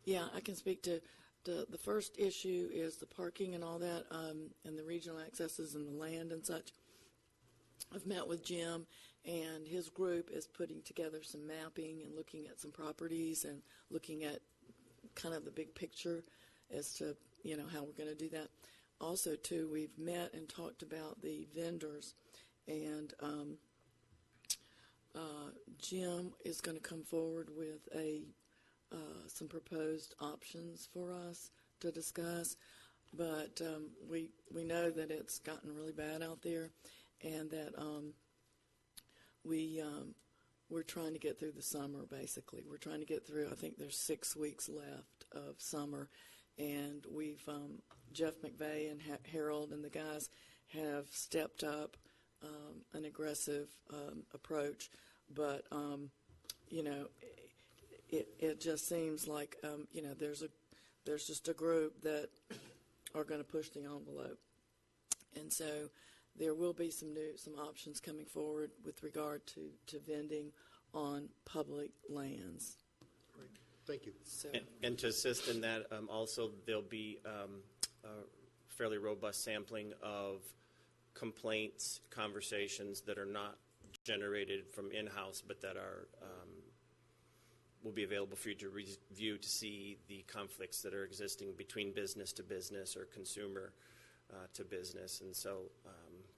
[SPEAKER 10] Yeah, I can speak to the first issue is the parking and all that, and the regional accesses and the land and such. I've met with Jim, and his group is putting together some mapping and looking at some properties and looking at kind of the big picture as to, how we're going to do that. Also, too, we've met and talked about the vendors, and Jim is going to come forward with some proposed options for us to discuss, but we know that it's gotten really bad out there, and that we're trying to get through the summer. Basically, we're trying to get through. I think there's 6 weeks left of summer, and we've Jeff McVeigh and Harold and the guys have stepped up an aggressive approach, but it just seems like there's just a group that are going to push the envelope, and so there will be some options coming forward with regard to vending on public lands.
[SPEAKER 12] Great. Thank you.
[SPEAKER 10] So,
[SPEAKER 11] And to assist in that, also there'll be a fairly robust sampling of complaints, conversations that are not generated from in-house, but that are will be available for you to review to see the conflicts that are existing between business to business or consumer to business. And so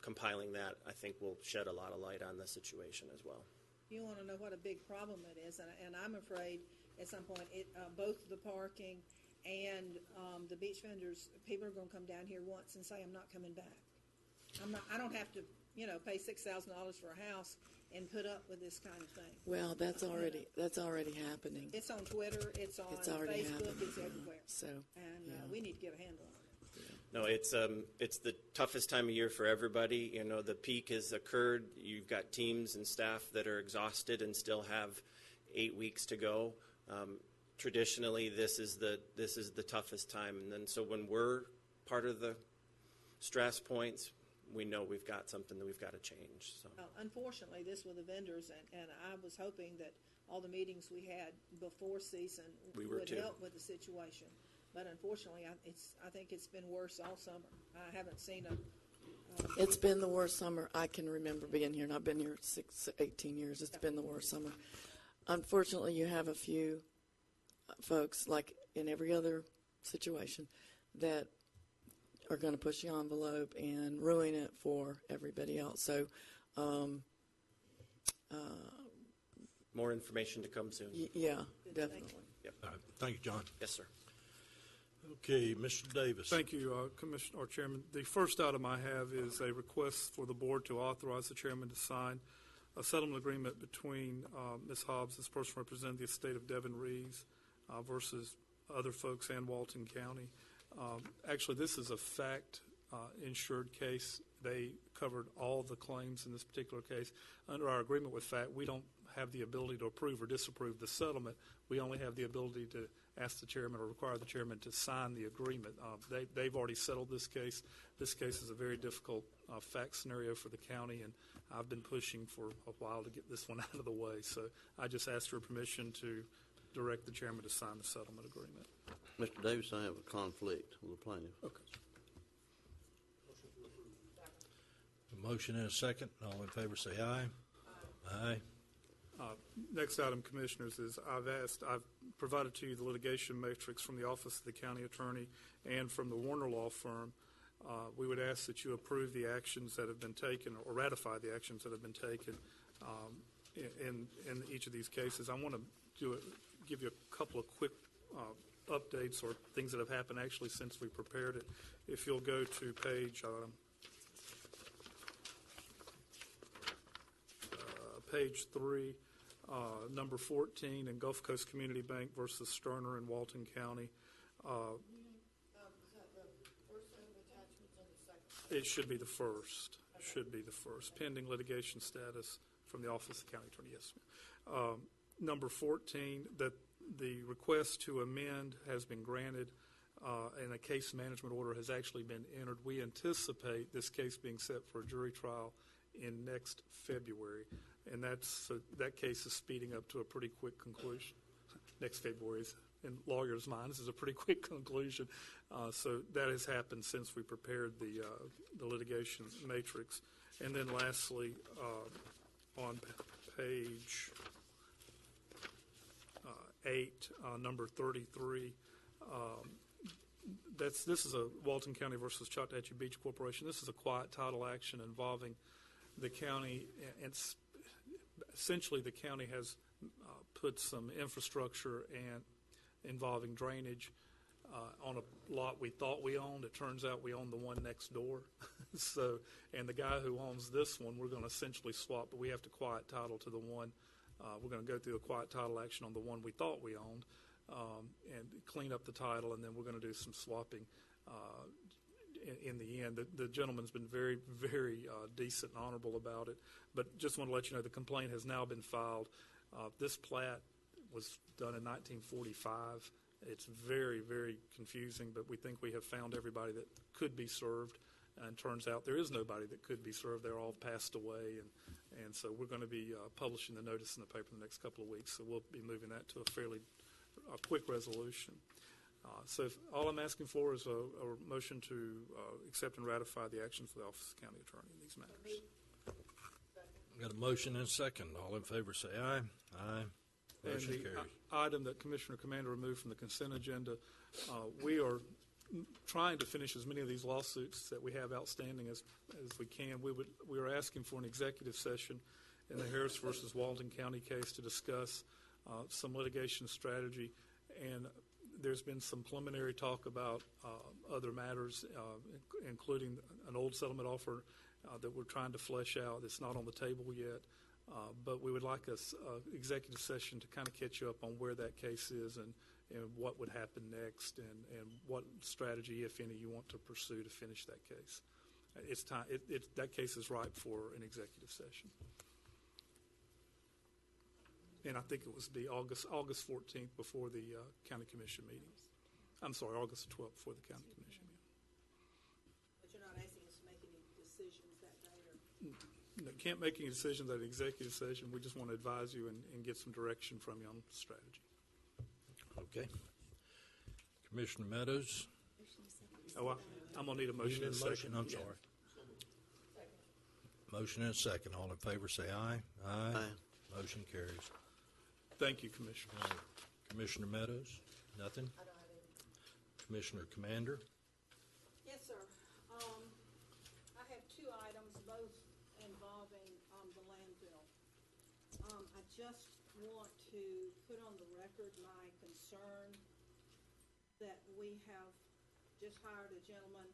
[SPEAKER 11] compiling that, I think, will shed a lot of light on the situation as well.
[SPEAKER 2] You want to know what a big problem it is, and I'm afraid at some point both the parking and the beach vendors, people are going to come down here once and say, I'm not coming back. I don't have to, pay $6,000 for a house and put up with this kind of thing.
[SPEAKER 10] well, that's already happening.
[SPEAKER 2] It's on Twitter, it's on
[SPEAKER 10] already
[SPEAKER 2] Facebook,
[SPEAKER 10] happening.
[SPEAKER 2] it's everywhere.
[SPEAKER 10] So,
[SPEAKER 2] And
[SPEAKER 10] yeah.
[SPEAKER 2] we need to get a handle on it.
[SPEAKER 11] No, it's the toughest time of year for everybody. The peak has occurred. You've got teams and staff that are exhausted and still have 8 weeks to go. Traditionally, this is the toughest time, and then so when we're part of the stress points, we know we've got something that we've got to change. So.
[SPEAKER 2] Unfortunately, this with the vendors, and I was hoping that all the meetings we had before season would help with the situation. But unfortunately, I think it's been worse all summer. I haven't seen
[SPEAKER 10] It's been the worst summer I can remember being here, and I've been here 18 years. It's been the worst summer. Unfortunately, you have a few folks, like in every other situation, that are going to push the envelope and ruin it for everybody else. So,
[SPEAKER 11] More information to come soon.
[SPEAKER 10] Yeah, definitely.
[SPEAKER 11] Yep.
[SPEAKER 6] All right. Thank you, John.
[SPEAKER 11] Yes, sir.
[SPEAKER 6] Okay, Mr. Davis.
[SPEAKER 4] Thank you, Commissioner or Chairman. The first item I have is a request for the board to authorize the chairman to sign a settlement agreement between Ms. Hobbs, this person representing the estate of Devin Reeves, versus other folks and Walton County. Actually, this is a fact-insured case. They covered all the claims in this particular case. Under our agreement with FACT, we don't have the ability to approve or disapprove the settlement. We only have the ability to ask the chairman or require the chairman to sign the agreement. They've already settled this case. This case is a very difficult fact scenario for the county, and I've been pushing for a while to get this one out of the way. So I just asked for permission to direct the chairman to sign the settlement agreement.
[SPEAKER 5] Mr. Davis, I have a conflict with the plaintiff.
[SPEAKER 4] Okay.
[SPEAKER 6] A motion and a second. All in favor say aye. Aye.
[SPEAKER 4] Next item, Commissioners, is I've provided to you the litigation matrix from the Office of the County Attorney and from the Warner Law Firm. We would ask that you approve the actions that have been taken or ratify the actions that have been taken in each of these cases. I want to give you a couple of quick updates or things that have happened actually since we prepared it. If you'll go to page 3, number 14 in Gulf Coast Community Bank versus Sterner in Walton County. It should be the first. Pending litigation status from the Office of the County Attorney. Yes, ma'am. Number 14, that the request to amend has been granted and a case management order has actually been entered. We anticipate this case being set for a jury trial in next February, and that case is speeding up to a pretty quick conclusion. Next February in lawyers' minds, is a pretty quick conclusion. So that has happened since we prepared the litigation matrix. And then lastly, on page 8, number 33, this is a Walton County versus Choctawhatchee Beach Corporation. This is a quiet title action involving the county, and essentially the county has put some infrastructure and involving drainage on a lot we thought we owned. It turns out we own the one next door. So, and the guy who owns this one, we're going to essentially swap, but we have to quiet title to the one. We're going to go through a quiet title action on the one we thought we owned and clean up the title, and then we're going to do some swapping in the end. The gentleman's been very, very decent and honorable about it, but just want to let you know the complaint has now been filed. This plat was done in 1945. It's very, very confusing, but we think we have found everybody that could be served, and turns out there is nobody that could be served. They're all passed away, and so we're going to be publishing the notice in the paper in the next couple of weeks, so we'll be moving that to a fairly quick resolution. So all I'm asking for is a motion to accept and ratify the actions of the Office of County Attorney in these matters.
[SPEAKER 6] Got a motion and a second. All in favor say aye. Aye. Motion
[SPEAKER 4] And the
[SPEAKER 6] carries.
[SPEAKER 4] item that Commissioner Commander removed from the consent agenda, we are trying to finish as many of these lawsuits that we have outstanding as we can. We are asking for an executive session in the Harris versus Walton County case to discuss some litigation strategy, and there's been some preliminary talk about other matters, including an old settlement offer that we're trying to flesh out. It's not on the table yet, but we would like an executive session to kind of catch you up on where that case is and what would happen next and what strategy, if any, you want to pursue to finish that case. It's time. That case is ripe for an executive session. And I think it was the August 14th before the county commission meeting. I'm sorry, August 12th before the county commission meeting.
[SPEAKER 2] But you're not asking us to make any decisions that day, or?
[SPEAKER 4] No, can't make any decisions at an executive session. We just want to advise you and get some direction from you on strategy.
[SPEAKER 6] Okay. Commissioner Meadows.
[SPEAKER 4] Oh, I'm going to need a motion in a second.
[SPEAKER 6] I'm sorry. Motion and a second. All in favor say aye. Aye.
[SPEAKER 5] Aye.
[SPEAKER 6] Motion carries.
[SPEAKER 4] Thank you, Commissioner.
[SPEAKER 6] Commissioner Meadows, nothing?
[SPEAKER 2] I don't have any.
[SPEAKER 6] Commissioner Commander,
[SPEAKER 2] Yes, sir. I have two items, both involving the landfill. I just want to put on the record my concern that we have just hired a gentleman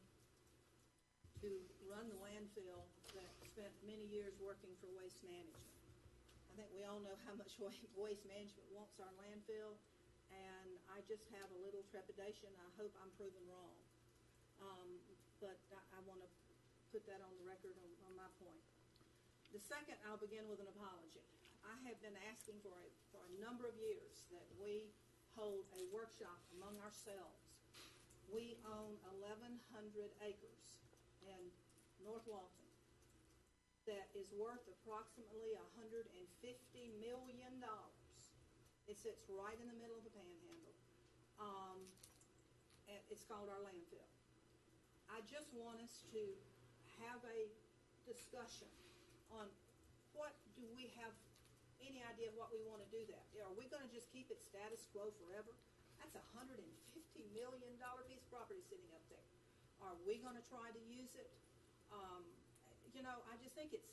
[SPEAKER 2] to run the landfill that spent many years working for Waste Management. I think we all know how much Waste Management wants our landfill, and I just have a little trepidation. I hope I'm proven wrong. But I want to put that on the record on my point. The second, I'll begin with an apology. I have been asking for a number of years that we hold a workshop among ourselves. We own 1,100 acres in North Walton that is worth approximately $150 million. It sits right in the middle of the Panhandle. And it's called our landfill. I just want us to have a discussion on what do we have any idea of what we want to do that. Are we going to just keep it status quo forever? That's a $150 million piece of property sitting up there. Are we going to try to use it? I just think it's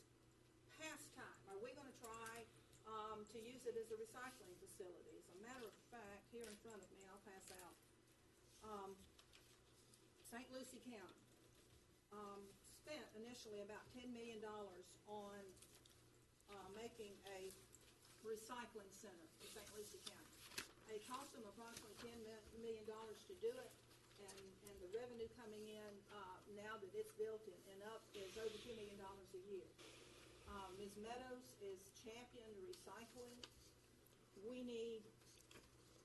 [SPEAKER 2] past time. Are we going to try to use it as a recycling facility? As a matter of fact, here in front of me, I'll pass out. St. Lucie County spent initially about $10 million on making a recycling center in St. Lucie County. It cost them approximately $10 million to do it, and the revenue coming in now that it's built and up is over $2 million a year. Ms. Meadows is championed recycling. We need,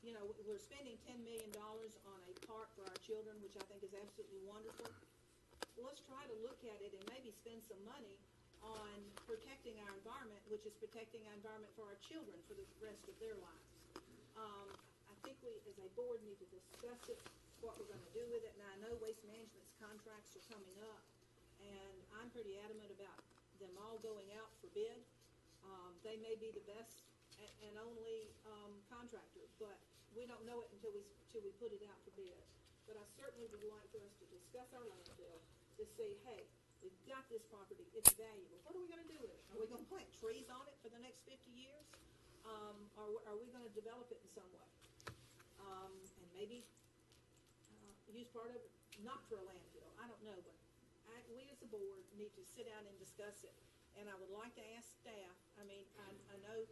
[SPEAKER 2] we're spending $10 million on a park for our children, which I think is absolutely wonderful. Let's try to look at it and maybe spend some money on protecting our environment, which is protecting our environment for our children for the rest of their lives. I particularly as a board, need to discuss it, what we're gonna do with it. And I know Waste Management's contracts are coming up, and I'm pretty adamant about them all going out for bid. They may be the best and only contractor, but we don't know it until we put it out for bid. But I certainly would like for us to discuss our landfill to see, hey, we've got this property, it's valuable. What are we gonna do with it? Are we gonna plant trees on it for the next 50 years? Are we gonna develop it in some way? And maybe use part of it not for a landfill. I don't know, but we as a board need to sit down and discuss it. And I would like to ask staff, I mean, I know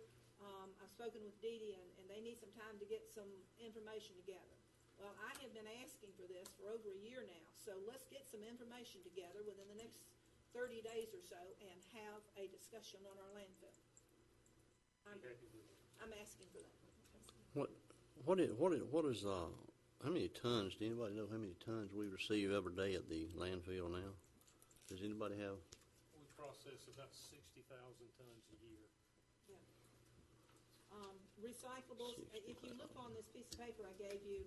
[SPEAKER 2] I've spoken with Dee Dee, and they need some time to get some information together. Well, I have been asking for this for over a year now, so let's get some information together within the next 30 days or so and have a discussion on our landfill. I'm asking for that.
[SPEAKER 5] What is how many tons? Do anybody know how many tons we receive every day at the landfill now? Does anybody have?
[SPEAKER 3] We process about 60,000 tons a year.
[SPEAKER 2] Yeah. Recyclables, if you look on this piece of paper I gave you,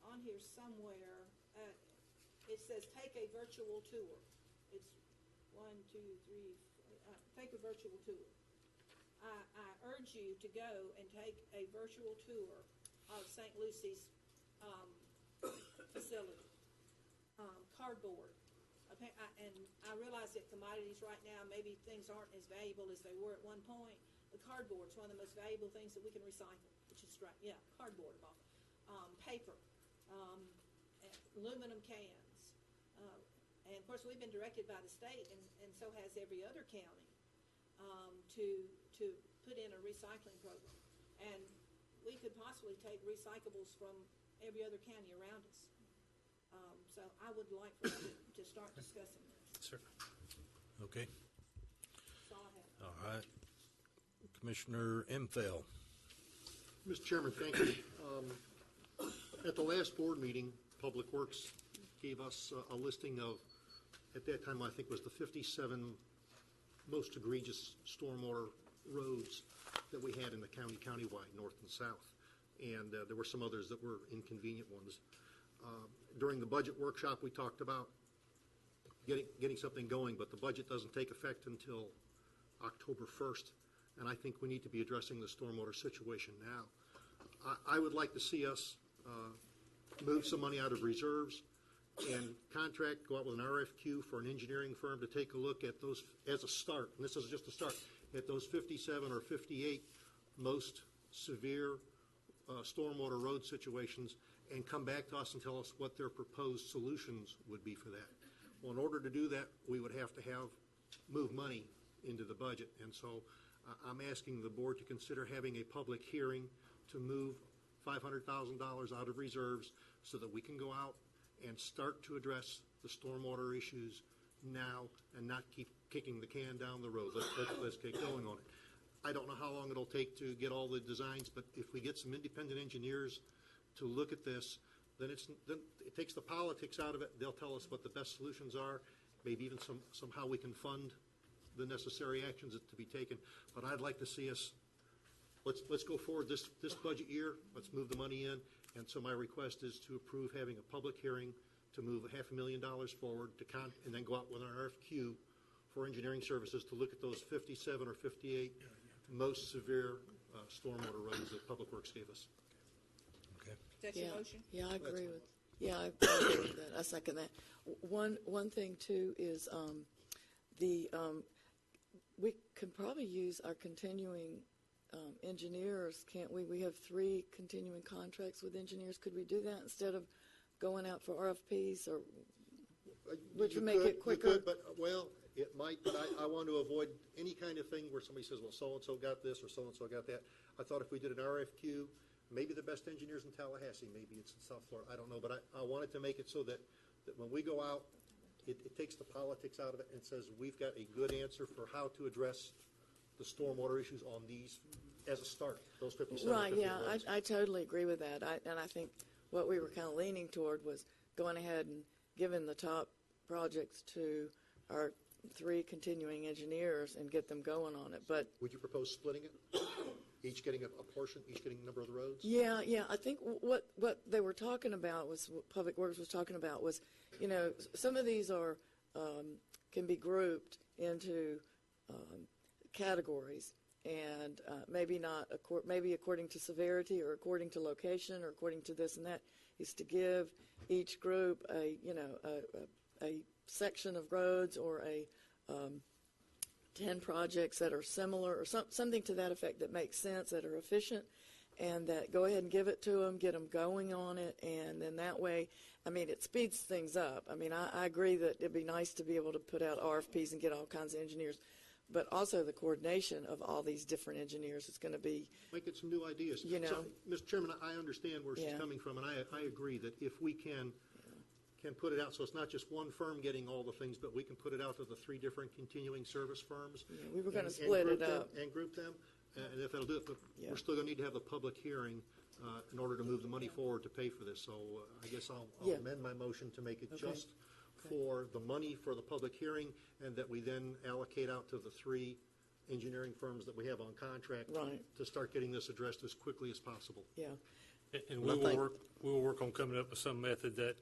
[SPEAKER 2] on here somewhere, it says take a virtual tour. It's 1, 2, 3, 4, take a virtual tour. I urge you to go and take a virtual tour of St. Lucy's facility. Cardboard. And I realize that commodities right now, maybe things aren't as valuable as they were at one point. The cardboard's one of the most valuable things that we can recycle, which is right. Yeah, cardboard, paper, aluminum cans. And of course, we've been directed by the state, and so has every other county, to put in a recycling program. And we could possibly take recyclables from every other county around us. So I would like for us to start discussing this.
[SPEAKER 6] Sir. Okay.
[SPEAKER 2] That's all I have.
[SPEAKER 6] All right. Commissioner Emfeld.
[SPEAKER 12] Mr. Chairman, thank you. At the last board meeting, Public Works gave us a listing of, at that time, I think was the 57 most egregious stormwater roads that we had in the county, countywide, north and south. And there were some others that were inconvenient ones. During the budget workshop, we talked about getting something going, but the budget doesn't take effect until October 1st, and I think we need to be addressing the stormwater situation now. I would like to see us move some money out of reserves and go out with an RFQ for an engineering firm to take a look at those as a start, and this is just a start, at those 57 or 58 most severe stormwater road situations, and come back to us and tell us what their proposed solutions would be for that. Well, in order to do that, we would have to move money into the budget, and so I'm asking the board to consider having a public hearing to move $500,000 out of reserves so that we can go out and start to address the stormwater issues now and not keep kicking the can down the road. Let's get going on it. I don't know how long it'll take to get all the designs, but if we get some independent engineers to look at this, then it takes the politics out of it. They'll tell us what the best solutions are, maybe even somehow we can fund the necessary actions to be taken. But I'd like to see us, let's go forward this budget year, let's move the money in, and so my request is to approve having a public hearing to move $500,000 forward and then go out with an RFQ for engineering services to look at those 57 or 58 most severe stormwater roads that Public Works gave us.
[SPEAKER 6] Okay.
[SPEAKER 2] Is that your motion?
[SPEAKER 10] Yeah, I agree with. Yeah, I agree with that. I second that. One thing too is we can probably use our continuing engineers, can't we? We have 3 continuing contracts with engineers. Could we do that instead of going out for RFPs, or would you make it quicker?
[SPEAKER 12] You could, but it might. But I want to avoid any kind of thing where somebody says, "Well, so and so got this," or "So and so got that." I thought if we did an RFQ, maybe the best engineers in Tallahassee, maybe it's in South Florida, I don't know, but I wanted to make it so that when we go out, it takes the politics out of it and says we've got a good answer for how to address the stormwater issues on these as a start, those 57.
[SPEAKER 10] Right, yeah, I totally agree with that. And I think what we were kind of leaning toward was going ahead and giving the top projects to our 3 continuing engineers and get them going on it. But
[SPEAKER 12] would you propose splitting it? Each getting a portion, each getting a number of the roads?
[SPEAKER 10] Yeah, I think what they were talking about was, what Public Works was talking about was, some of these are, can be grouped into categories, and maybe not, maybe according to severity or according to location or according to this and that, is to give each group a section of roads or 10 projects that are similar or something to that effect that makes sense, that are efficient, and that go ahead and give it to them, get them going on it, and then that way, it speeds things up. I agree that it'd be nice to be able to put out RFPs and get all kinds of engineers, but also the coordination of all these different engineers is going to be...
[SPEAKER 12] Might get some new ideas. So, Mr. Chairman, I understand where she's coming from, and I agree that if we can put it out, so it's not just one firm getting all the things, but we can put it out to the 3 different continuing service firms.
[SPEAKER 10] Yeah, we were going to split it up.
[SPEAKER 12] And group them, and if that'll do it, but we're still going to need to have a public hearing in order to move the money forward to pay for this. So I guess I'll amend my motion to make it just for the money for the public hearing, and that we then allocate out to the 3 engineering firms that we have on contract to start getting this addressed as quickly as possible.
[SPEAKER 10] Yeah.
[SPEAKER 3] And we will work on coming up with some method that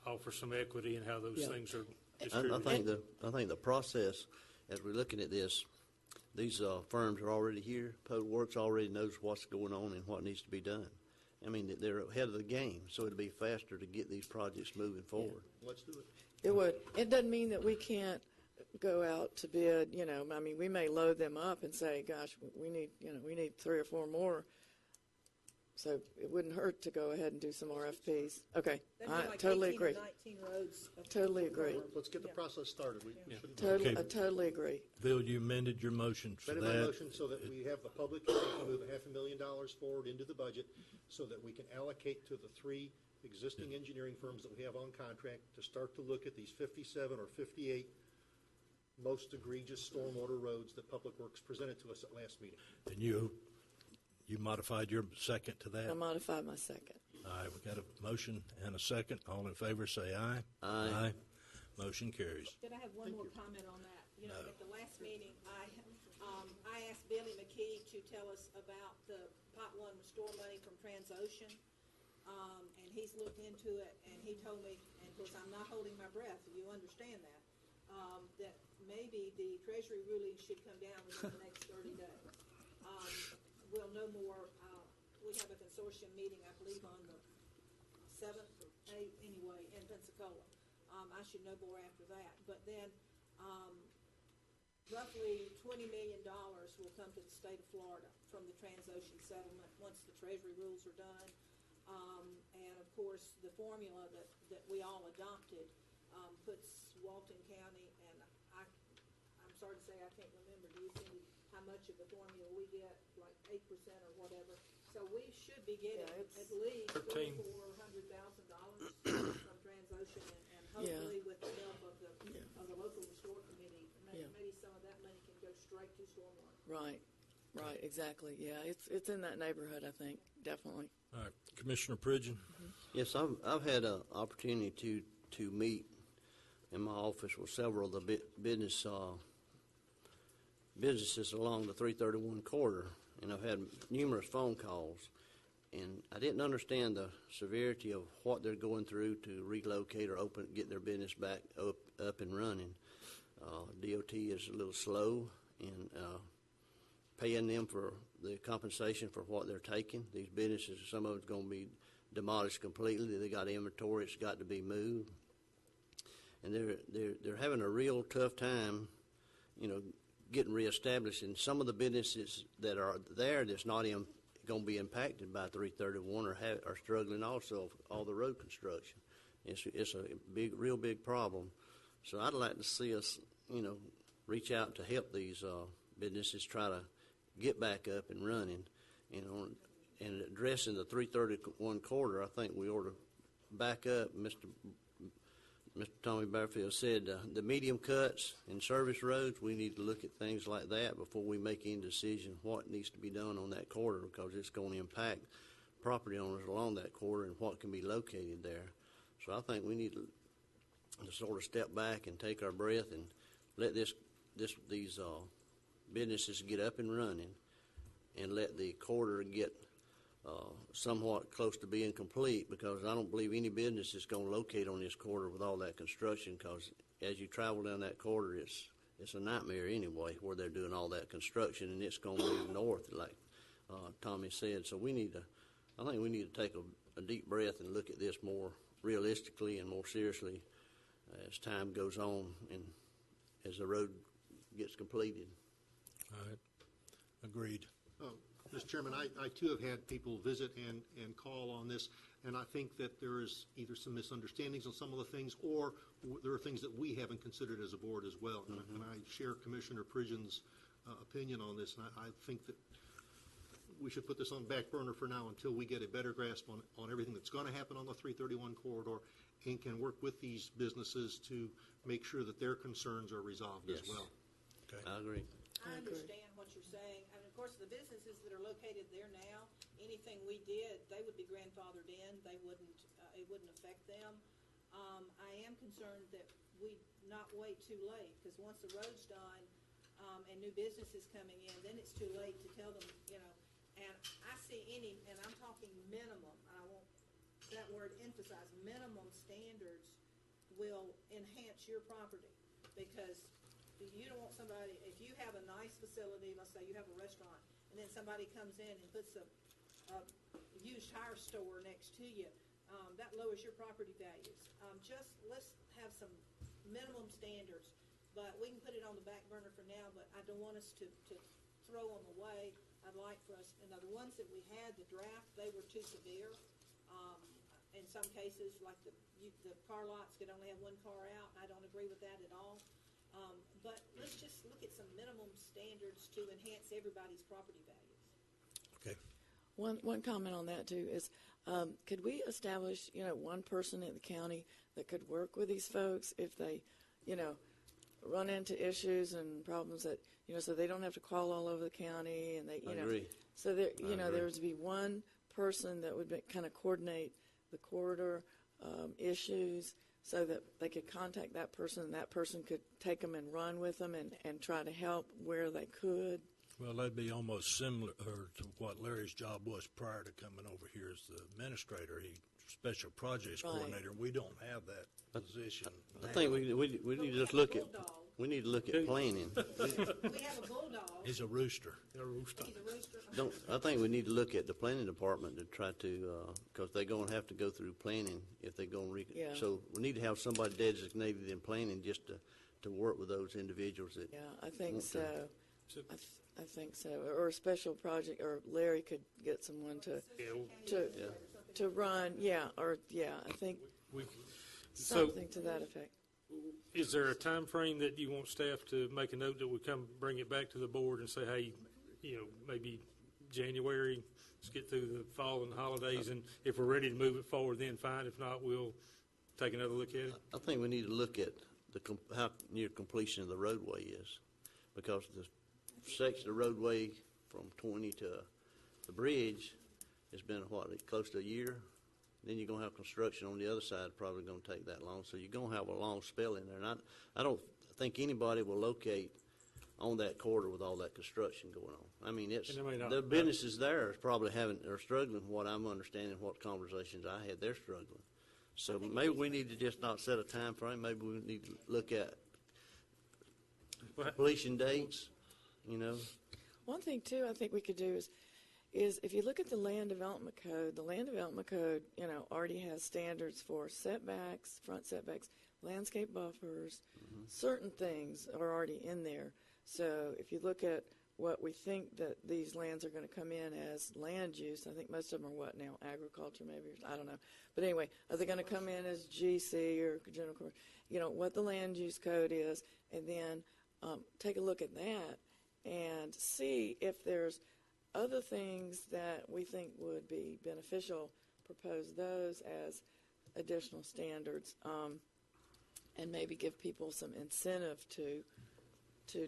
[SPEAKER 3] offers some equity in how those things are distributed.
[SPEAKER 5] I think the process, as we're looking at this, these firms are already here. Public Works already knows what's going on and what needs to be done. They're ahead of the game, so it'll be faster to get these projects moving forward.
[SPEAKER 12] Let's do it.
[SPEAKER 10] It would. It doesn't mean that we can't go out to bid. We may load them up and say, "Gosh, we need 3 or 4 more." So it wouldn't hurt to go ahead and do some RFPs. Okay, I totally agree.
[SPEAKER 2] 19 roads.
[SPEAKER 10] Totally agree.
[SPEAKER 12] Let's get the process started.
[SPEAKER 10] I totally agree.
[SPEAKER 6] Bill, you amended your motion for that.
[SPEAKER 12] Amended my motion so that we have the public hearing to move $500,000 forward into the budget, so that we can allocate to the 3 existing engineering firms that we have on contract to start to look at these 57 or 58 most egregious stormwater roads that Public Works presented to us at last meeting.
[SPEAKER 6] And you modified your second to that?
[SPEAKER 10] I modified my second.
[SPEAKER 6] All right, we got a motion and a second. All in favor, say aye.
[SPEAKER 5] Aye.
[SPEAKER 6] Motion carries.
[SPEAKER 2] Did I have one more comment on that? At the last meeting, I asked Billy McKee to tell us about the Pot 1 restore money from Transocean, and he's looked into it, and he told me, and of course I'm not holding my breath, you understand that, that maybe the Treasury ruling should come down within the next 30 days. We'll know more. We have a consortium meeting, I believe, on the 7th or 8th, anyway, in Pensacola. I should know more after that. But then roughly $20 million will come to the state of Florida from the Transocean settlement once the Treasury rules are done. And, of course, the formula that we all adopted puts Walton County, and I'm sorry to say I can't remember. Do you see how much of the formula we get, like 8% or whatever? So we should be getting at least $400,000 from Transocean, and hopefully with the help of the local restore committee, maybe some of that money can go straight to stormwater.
[SPEAKER 10] Right, exactly. Yeah, it's in that neighborhood, I think, definitely.
[SPEAKER 6] All right, Commissioner Pridgeon.
[SPEAKER 5] Yes, I've had an opportunity to meet in my office with several of the businesses along the 331 corridor, and I've had numerous phone calls, and I didn't understand the severity of what they're going through to relocate or get their business back up and running. DOT is a little slow in paying them for the compensation for what they're taking. These businesses, some of it's going to be demolished completely. They got inventory; it's got to be moved, and they're having a real tough time, getting reestablished. And some of the businesses that are there that's not going to be impacted by 331 are struggling also. All the road construction, it's a real big problem. So I'd like to see us, reach out to help these businesses try to get back up and running, and addressing the 331 corridor. I think we ought to back up. Mr. Tommy Barfield said the medium cuts and service roads, we need to look at things like that before we make any decision what needs to be done on that corridor, because it's going to impact property owners along that corridor and what can be located there. So I think we need to sort of step back and take our breath and let these businesses get up and running, and let the corridor get somewhat close to being complete, because I don't believe any business is going to locate on this corridor with all that construction, because as you travel down that corridor, it's a nightmare anyway where they're doing all that construction, and it's going to move north, like Tommy said. So I think we need to take a deep breath and look at this more realistically and more seriously as time goes on and as the road gets completed.
[SPEAKER 6] All right. Agreed.
[SPEAKER 12] Mr. Chairman, I too have had people visit and call on this, and I think that there is either some misunderstandings on some of the things, or there are things that we haven't considered as a board as well. And I share Commissioner Pridgeon's opinion on this, and I think that we should put this on back burner for now until we get a better grasp on everything that's going to happen on the 331 corridor, and can work with these businesses to make sure that their concerns are resolved as well.
[SPEAKER 6] Okay.
[SPEAKER 5] I agree.
[SPEAKER 2] I understand what you're saying, and of course, the businesses that are located there now, anything we did, they would be grandfathered in. They wouldn't, it wouldn't affect them. I am concerned that we not wait too late, because once the road's done, and new businesses coming in, then it's too late to tell them, you know. And I see and I'm talking minimum, I want that word emphasized, minimum standards will enhance your property, because you don't want somebody, if you have a nice facility, let's say you have a restaurant, and then somebody comes in and puts a used tire store next to you, that lowers your property values. Let's have some minimum standards, but we can put it on the back burner for now, but I don't want us to throw them away. I'd like for us, the ones that we had, the draft, they were too severe. In some cases, like the car lots could only have one car out. I don't agree with that at all. But let's just look at some minimum standards to enhance everybody's property values.
[SPEAKER 6] Okay.
[SPEAKER 10] One comment on that too is, could we establish, one person in the county that could work with these folks if they, run into issues and problems that, so they don't have to call all over the county, and they,
[SPEAKER 5] I agree.
[SPEAKER 10] so there,
[SPEAKER 5] I agree.
[SPEAKER 10] there would be one person that would kind of coordinate the corridor issues, so that they could contact that person, and that person could take them and run with them and try to help where they could.
[SPEAKER 6] Well, that'd be almost similar to what Larry's job was prior to coming over here as the administrator. He special projects
[SPEAKER 10] Right.
[SPEAKER 6] coordinator. We don't have that position.
[SPEAKER 5] I think we need to just look at planning.
[SPEAKER 2] We have a bulldog.
[SPEAKER 6] He's a rooster.
[SPEAKER 2] He's a rooster.
[SPEAKER 5] I think we need to look at the planning department to try to, because they're going to have to go through planning if they're going to,
[SPEAKER 10] Yeah.
[SPEAKER 5] so we need to have somebody designated in planning just to work with those individuals that.
[SPEAKER 10] Yeah, I think
[SPEAKER 5] want
[SPEAKER 10] so.
[SPEAKER 5] to.
[SPEAKER 10] I think so. Or a special project, or Larry could get someone to run. I think something to that effect.
[SPEAKER 3] Is there a time frame that you want staff to make a note that we come bring it back to the board and say, hey, maybe January, let's get through the fall and holidays, and if we're ready to move it forward, then fine. If not, we'll take another look at it?
[SPEAKER 5] I think we need to look at how near completion of the roadway is, because the section of roadway from 20 to the bridge has been, close to a year? Then you're going to have construction on the other side, probably going to take that long. So you're going to have a long spell in there. And I don't think anybody will locate on that corridor with all that construction going on. I mean, the businesses there are struggling. What I'm understanding, what conversations I had, they're struggling. So maybe we need to just not set a time frame. Maybe we need to look at completion dates,
[SPEAKER 10] One thing, too, I think we could do is if you look at the Land Development Code, already has standards for setbacks, front setbacks, landscape buffers, certain things are already in there. So if you look at what we think that these lands are going to come in as land use, I think most of them are what now, agriculture maybe, I don't know. But anyway, are they going to come in as GC or general commercial, what the land use code is, and then take a look at that and see if there's other things that we think would be beneficial, propose those as additional standards, and maybe give people some incentive to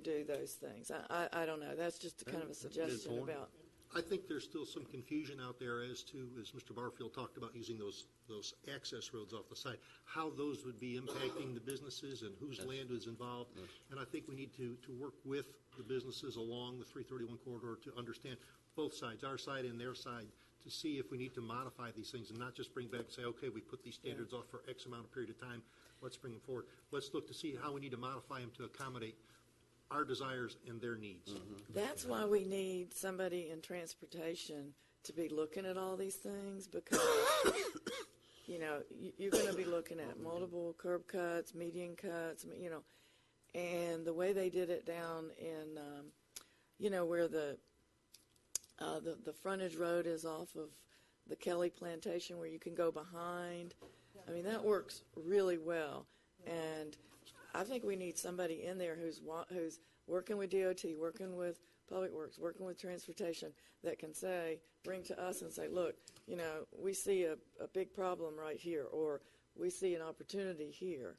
[SPEAKER 10] do those things. I don't know. That's just kind of a suggestion about
[SPEAKER 12] I think there's still some confusion out there as to, as Mr. Barfield talked about, using those access roads off the side, how those would be impacting the businesses and whose land is involved. And I think we need to work with the businesses along the 331 corridor to understand both sides, our side and their side, to see if we need to modify these things and not just bring back and say, okay, we put these standards off for X amount of period of time, let's bring them forward. Let's look to see how we need to modify them to accommodate our desires and their needs.
[SPEAKER 10] That's why we need somebody in transportation to be looking at all these things, because, you're going to be looking at multiple curb cuts, median cuts, and the way they did it down in, where the frontage road is off of the Kelly Plantation, where you can go behind. I mean, that works really well. And I think we need somebody in there who's working with DOT, working with Public Works, working with transportation, that can bring to us and say, look, we see a big problem right here, or we see an opportunity here.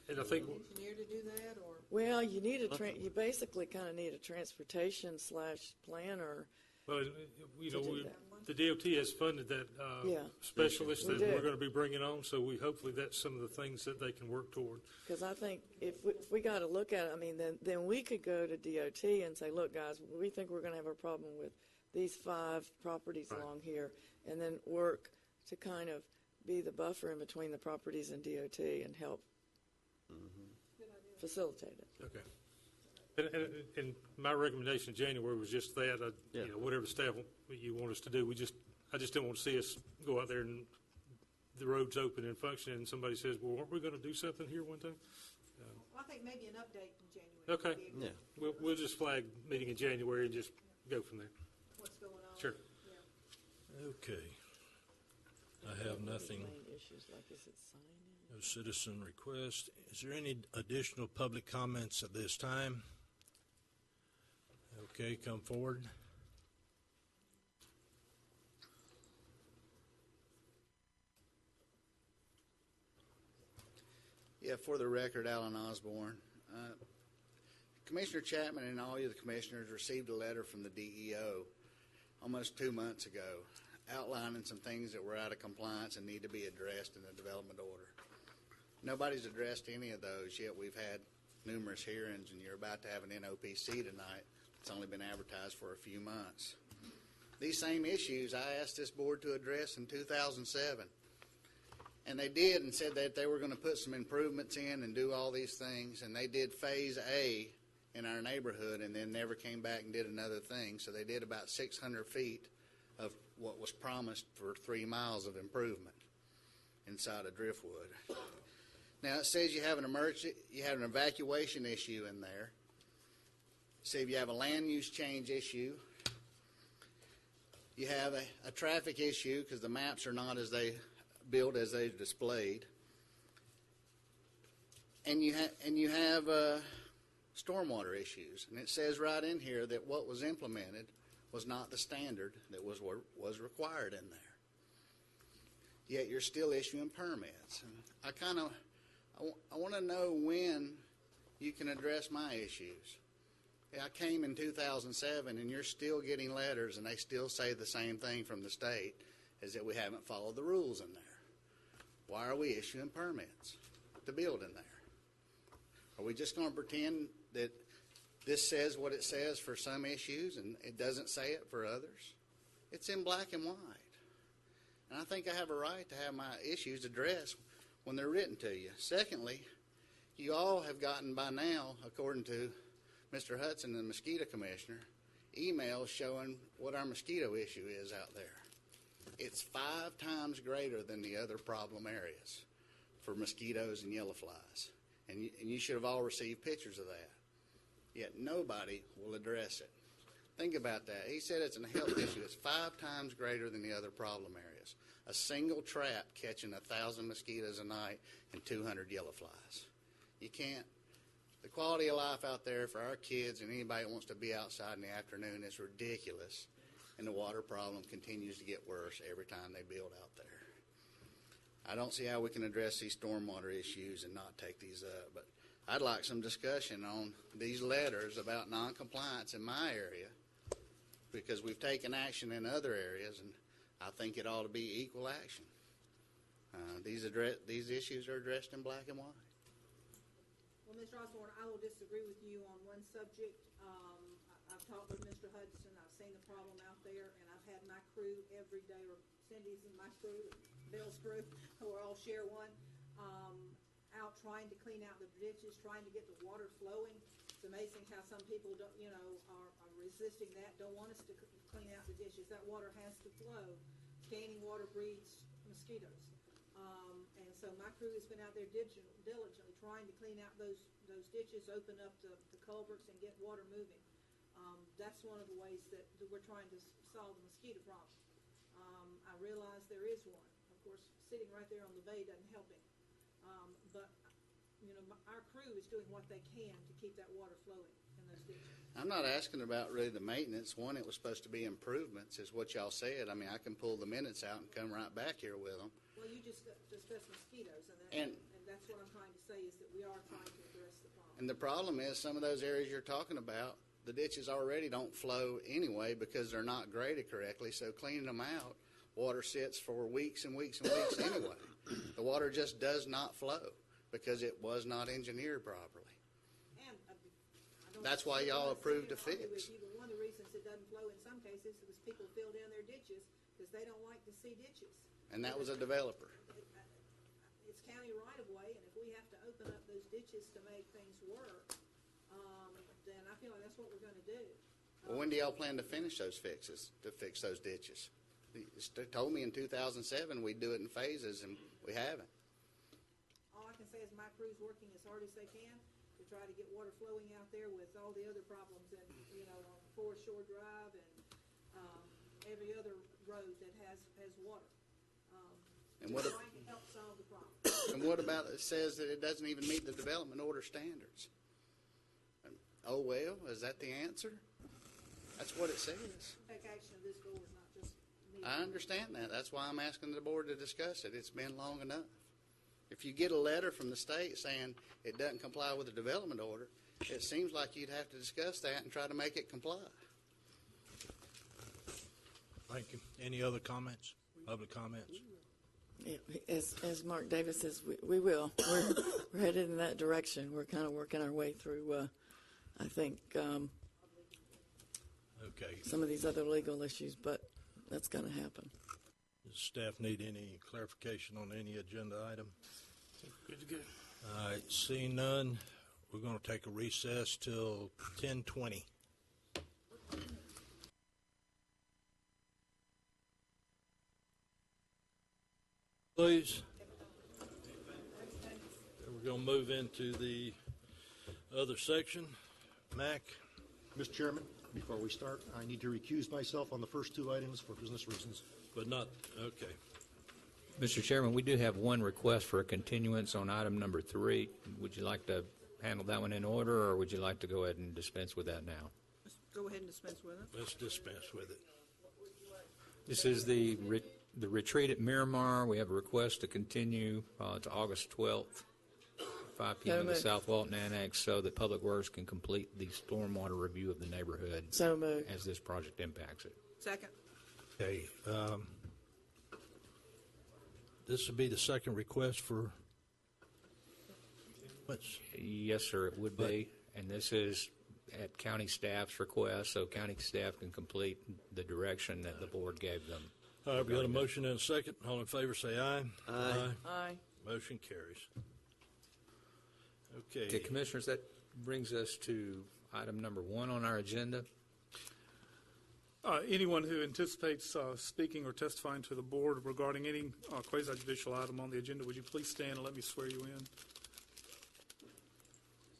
[SPEAKER 3] And I think,
[SPEAKER 2] Engineer to do that, or?
[SPEAKER 10] Well, you need you basically kind of need a transportation / planner.
[SPEAKER 3] well, the DOT has funded that
[SPEAKER 10] Yeah.
[SPEAKER 3] specialist
[SPEAKER 10] We
[SPEAKER 3] that
[SPEAKER 10] do.
[SPEAKER 3] we're going to be bringing on, so hopefully that's some of the things that they can work toward.
[SPEAKER 10] Because I think if we got to look at it, I mean, then we could go to DOT and say, look, guys, we think we're going to have a problem with these 5 properties
[SPEAKER 3] Right.
[SPEAKER 10] along here, and then work to kind of be the buffer in between the properties and DOT and help facilitate it.
[SPEAKER 3] Okay. And my recommendation in January was just that, whatever staff you want us to do, I just didn't want to see us go out there and the road's open and functioning, and somebody says, well, aren't we going to do something here one time?
[SPEAKER 2] Well, I think maybe an update in January.
[SPEAKER 3] Okay.
[SPEAKER 2] would be a good-
[SPEAKER 3] We'll just flag meeting in January and just go from there.
[SPEAKER 2] What's going on.
[SPEAKER 3] Sure.
[SPEAKER 2] Yeah.
[SPEAKER 6] Okay. I have nothing.
[SPEAKER 10] Main issues like, is it signage?
[SPEAKER 6] No citizen request. Is there any additional public comments at this time? Okay, come forward.
[SPEAKER 13] Yeah, for the record, Alan Osborne. Commissioner Chapman and all of the commissioners received a letter from the DEO almost 2 months ago outlining some things that were out of compliance and need to be addressed in the development order. Nobody's addressed any of those yet. We've had numerous hearings, and you're about to have an NOPC tonight. It's only been advertised for a few months. These same issues I asked this board to address in 2007. And they did, and said that they were going to put some improvements in and do all these things. And they did phase A in our neighborhood and then never came back and did another thing. So they did about 600 feet of what was promised for 3 miles of improvement inside of Driftwood. Now it says you have an emergency, you have an evacuation issue in there. See, if you have a land use change issue, you have a traffic issue because the maps are not as they built as they've displayed, and you have stormwater issues. And it says right in here that what was implemented was not the standard that was required in there. Yet you're still issuing permits. And I want to know when you can address my issues. I came in 2007, and you're still getting letters, and they still say the same thing from the state, is that we haven't followed the rules in there. Why are we issuing permits to build in there? Are we just going to pretend that this says what it says for some issues and it doesn't say it for others? It's in black and white. And I think I have a right to have my issues addressed when they're written to you. Secondly, you all have gotten by now, according to Mr. Hudson, the mosquito commissioner, emails showing what our mosquito issue is out there. It's 5 times greater than the other problem areas for mosquitoes and yellow flies. And you should have all received pictures of that. Yet nobody will address it. Think about that. He said it's a health issue. It's 5 times greater than the other problem areas. A single trap catching 1,000 mosquitoes a night and 200 yellow flies. You can't. The quality of life out there for our kids and anybody that wants to be outside in the afternoon is ridiculous. And the water problem continues to get worse every time they build out there. I don't see how we can address these stormwater issues and not take these up. But I'd like some discussion on these letters about noncompliance in my area because we've taken action in other areas, and I think it ought to be equal action. These issues are addressed in black and white.
[SPEAKER 2] Well, Mr. Osborne, I will disagree with you on one subject. I've talked with Mr. Hudson. I've seen the problem out there, and I've had my crew every day, or Cindy's and my crew, Bill's crew, who all share one, out trying to clean out the ditches, trying to get the water flowing. It's amazing how some people don't, are resisting that, don't want us to clean out the ditches. That water has to flow. Standing water breeds mosquitoes. And so my crew has been out there diligently trying to clean out those ditches, open up the culverts, and get water moving. That's one of the ways that we're trying to solve the mosquito problem. I realize there is one. Of course, sitting right there on the bay doesn't help it. But our crew is doing what they can to keep that water flowing in those ditches.
[SPEAKER 13] I'm not asking about really the maintenance. One, it was supposed to be improvements, is what y'all said. I mean, I can pull the minutes out and come right back here with them.
[SPEAKER 2] Well, you just discussed mosquitoes, and that's what I'm trying to say, is that we are trying to address the problem.
[SPEAKER 13] And the problem is some of those areas you're talking about, the ditches already don't flow anyway because they're not graded correctly, so cleaning them out, water sits for weeks and weeks and weeks anyway. The water just does not flow because it was not engineered properly.
[SPEAKER 2] And
[SPEAKER 13] that's why y'all approved a fix.
[SPEAKER 2] But one of the reasons it doesn't flow in some cases is people fill down their ditches because they don't like to see ditches.
[SPEAKER 13] And that was a developer.
[SPEAKER 2] It's county right-of-way, and if we have to open up those ditches to make things work, then I feel like that's what we're going to do.
[SPEAKER 13] Well, when do y'all plan to finish those fixes, to fix those ditches? They told me in 2007 we'd do it in phases, and we haven't.
[SPEAKER 2] All I can say is my crew's working as hard as they can to try to get water flowing out there with all the other problems, and on Forest Shore Drive and every other road that has water.
[SPEAKER 13] And what
[SPEAKER 2] trying to help solve the problem.
[SPEAKER 13] And what about it says that it doesn't even meet the development order standards? Oh, well, is that the answer? That's what it says.
[SPEAKER 2] Take action of this board, not just me.
[SPEAKER 13] I understand that. That's why I'm asking the board to discuss it. It's been long enough. If you get a letter from the state saying it doesn't comply with the development order, it seems like you'd have to discuss that and try to make it comply.
[SPEAKER 6] Thank you. Any other comments? Public comments?
[SPEAKER 10] Yeah, as Mark Davis says, we will. We're headed in that direction. We're kind of working our way through, I think,
[SPEAKER 6] Okay.
[SPEAKER 10] some of these other legal issues, but that's going to happen.
[SPEAKER 6] Does staff need any clarification on any agenda item?
[SPEAKER 3] Good to go.
[SPEAKER 6] All right, seeing none, we're going to take a recess till 10:20. Please. We're going to move into the other section. Mac?
[SPEAKER 12] Mr. Chairman, before we start, I need to recuse myself on the first two items for business reasons.
[SPEAKER 6] But not, okay.
[SPEAKER 14] Mr. Chairman, we do have one request for a continuance on item number 3. Would you like to handle that one in order, or would you like to go ahead and dispense with that now?
[SPEAKER 2] Just go ahead and dispense with it.
[SPEAKER 6] Let's dispense with it.
[SPEAKER 14] This is the retreat at Miramar. We have a request to continue to August 12th, 5 p.m. in the South Walton Annex, so that Public Works can complete the stormwater review of the neighborhood
[SPEAKER 10] So moved.
[SPEAKER 14] as this project impacts it.
[SPEAKER 2] Second.
[SPEAKER 6] Okay. This would be the second request for what's
[SPEAKER 14] Yes, sir, it would be. And this is at county staff's request, so county staff can complete the direction that the board gave them.
[SPEAKER 6] All right, we got a motion and a second. All in favor, say aye.
[SPEAKER 5] Aye.
[SPEAKER 10] Aye.
[SPEAKER 6] Motion carries.
[SPEAKER 14] Okay,
[SPEAKER 6] Okay.
[SPEAKER 14] Commissioners, that brings us to item number 1 on our agenda.
[SPEAKER 4] Anyone who anticipates speaking or testifying to the board regarding any quasi-judicial item on the agenda, would you please stand and let me swear you in?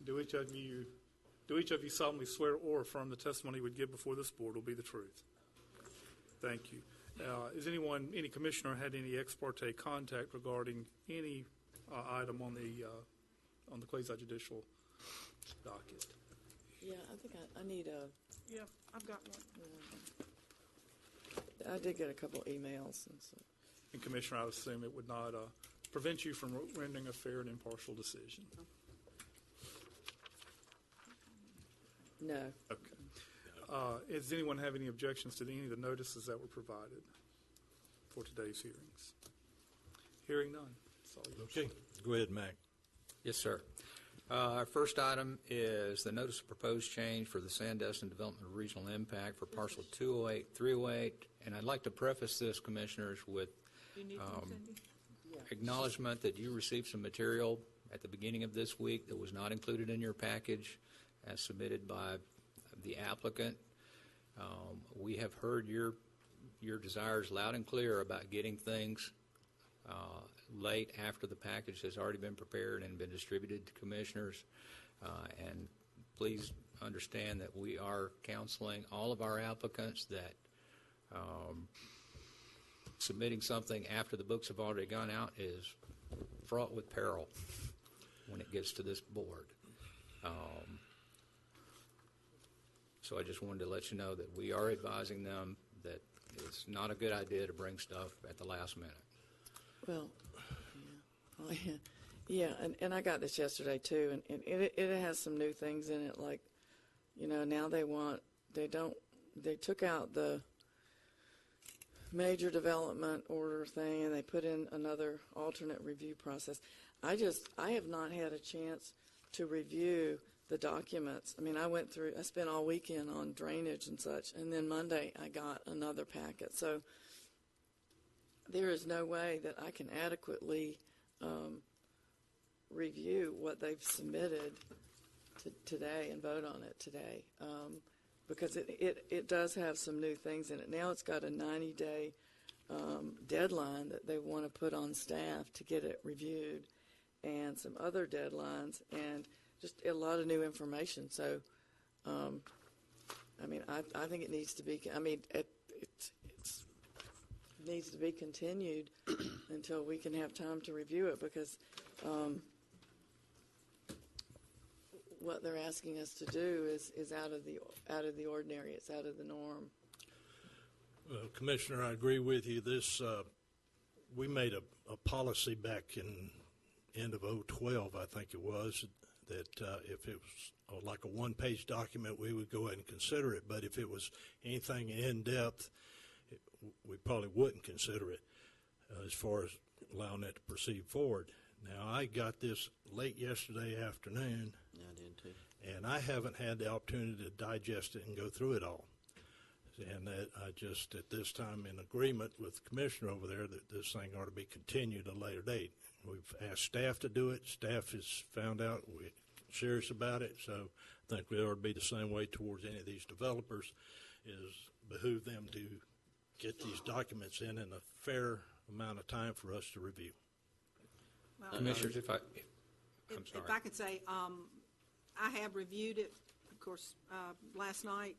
[SPEAKER 4] Do each of you solemnly swear or affirm the testimony you would give before this board will be the truth? Thank you. Has any commissioner had any ex parte contact regarding any item on the quasi-judicial docket?
[SPEAKER 10] Yeah, I think I need a.
[SPEAKER 2] Yeah, I've got one.
[SPEAKER 10] I did get a couple emails and so.
[SPEAKER 4] And Commissioner, I would assume it would not prevent you from rendering a fair and impartial decision.
[SPEAKER 10] No.
[SPEAKER 4] Okay. Does anyone have any objections to any of the notices that were provided for today's hearings? Hearing none. That's all yours.
[SPEAKER 6] Okay, go ahead, Mac.
[SPEAKER 14] Yes, sir. Our first item is the notice of proposed change for the Sandestin Development of Regional Impact for parcel 208-308. And I'd like to preface this, Commissioners, with acknowledgement that you received some material at the beginning of this week that was not included in your package as submitted by the applicant. We have heard your desires loud and clear about getting things late after the package has already been prepared and been distributed to commissioners. And please understand that we are counseling all of our applicants that submitting something after the books have already gone out is fraught with peril when it gets to this board. So I just wanted to let you know that we are advising them that it's not a good idea to bring stuff at the last minute.
[SPEAKER 10] Well, yeah, and I got this yesterday too, and it has some new things in it, like, now they took out the major development order thing, and they put in another alternate review process. I have not had a chance to review the documents. I mean, I spent all weekend on drainage and such, and then Monday I got another packet. So there is no way that I can adequately review what they've submitted today and vote on it today, because it does have some new things in it. Now it's got a 90-day deadline that they want to put on staff to get it reviewed, and some other deadlines, and just a lot of new information. So, I mean, I think it needs to be. I mean, it needs to be continued until we can have time to review it, because what they're asking us to do is out of the ordinary. It's out of the norm.
[SPEAKER 6] Commissioner, I agree with you. This we made a policy back in end of 2012, I think it was, that if it was like a one-page document, we would go ahead and consider it. But if it was anything in depth, we probably wouldn't consider it as far as allowing that to proceed forward. Now, I got this late yesterday afternoon.
[SPEAKER 5] Yeah, I did too.
[SPEAKER 6] And I haven't had the opportunity to digest it and go through it all. And I just, at this time, in agreement with the commissioner over there that this thing ought to be continued at a later date. We've asked staff to do it. Staff has found out we're serious about it. So I think we ought to be the same way towards any of these developers, is behoove them to get these documents in a fair amount of time for us to review.
[SPEAKER 2] Well,
[SPEAKER 14] Commissioners, I'm sorry.
[SPEAKER 2] If I could say, I have reviewed it, of course, last night.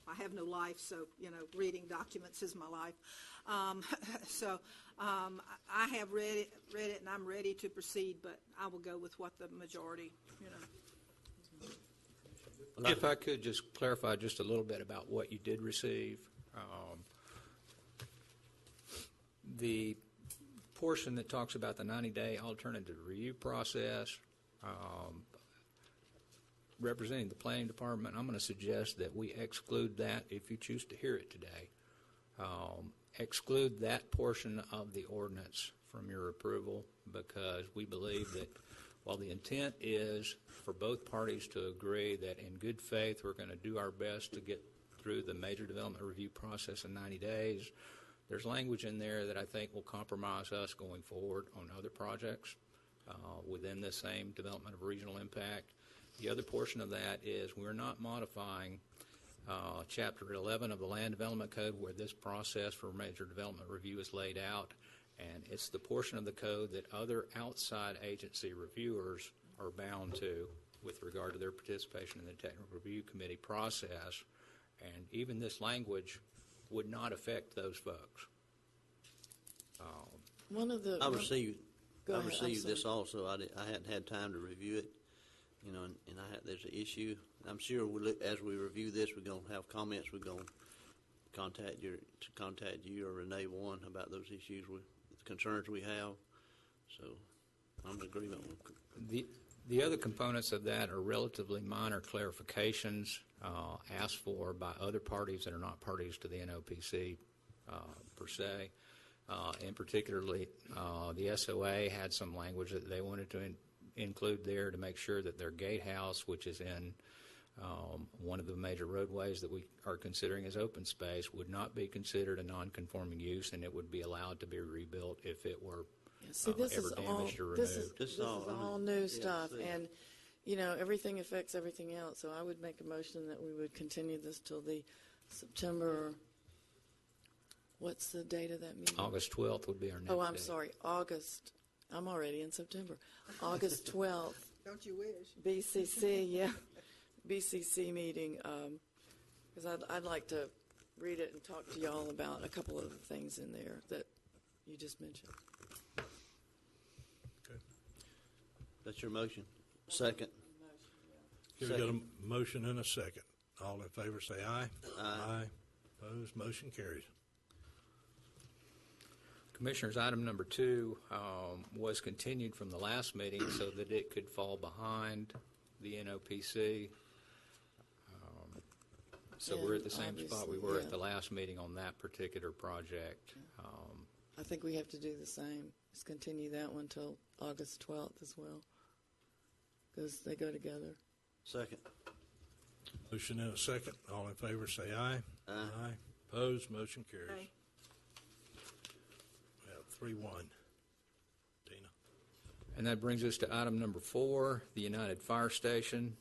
[SPEAKER 2] I have no life, so, reading documents is my life. So I have read it, and I'm ready to proceed, but I will go with what the majority,
[SPEAKER 14] If I could just clarify just a little bit about what you did receive. The portion that talks about the 90-day alternative review process, representing the planning department, I'm going to suggest that we exclude that if you choose to hear it today. Exclude that portion of the ordinance from your approval, because we believe that while the intent is for both parties to agree that in good faith we're going to do our best to get through the major development review process in 90 days, there's language in there that I think will compromise us going forward on other projects within the same development of regional impact. The other portion of that is we're not modifying Chapter 11 of the Land Development Code, where this process for major development review is laid out, and it's the portion of the code that other outside agency reviewers are bound to with regard to their participation in the Technical Review Committee process, and even this language would not affect those folks.
[SPEAKER 5] I received
[SPEAKER 10] Go ahead,
[SPEAKER 5] this also. I hadn't had time to review it, and there's an issue. I'm sure as we review this, we're going to have comments. We're going to contact you or Renee One about those issues, with the concerns we have. So I'm in agreement with
[SPEAKER 14] The other components of that are relatively minor clarifications asked for by other parties that are not parties to the NOPC per se. In particularly, the SOA had some language that they wanted to include there to make sure that their gatehouse, which is in one of the major roadways that we are considering as open space, would not be considered a non-conforming use, and it would be allowed to be rebuilt if it were
[SPEAKER 10] See, this
[SPEAKER 14] ever
[SPEAKER 10] is
[SPEAKER 14] damaged or
[SPEAKER 10] this
[SPEAKER 14] removed.
[SPEAKER 10] is all new stuff, and everything affects everything else. So I would make a motion that we would continue this till the September. What's the date of that meeting?
[SPEAKER 14] August 12th would be our next
[SPEAKER 10] Oh, I'm
[SPEAKER 14] date.
[SPEAKER 10] sorry, August. I'm already in September. August 12th.
[SPEAKER 2] Don't you wish?
[SPEAKER 10] BCC, yeah, BCC meeting. Because I'd like to read it and talk to y'all about a couple of the things in there that you just mentioned.
[SPEAKER 5] That's your motion. Second.
[SPEAKER 6] Here we got a motion and a second. All in favor say aye.
[SPEAKER 5] Aye.
[SPEAKER 6] Opposed, motion carries.
[SPEAKER 14] Commissioners, item number 2 was continued from the last meeting so that it could fall behind the NOPC. So we're at the same spot we were at the last meeting on that particular project.
[SPEAKER 10] I think we have to do the same. Let's continue that one till August 12th as well, because they go together.
[SPEAKER 5] Second.
[SPEAKER 6] Motion and a second. All in favor say aye.
[SPEAKER 5] Aye.
[SPEAKER 6] Opposed, motion carries.
[SPEAKER 2] Aye.
[SPEAKER 6] We have 3-1. Dina.
[SPEAKER 14] And that brings us to item number 4, the United Fire Station.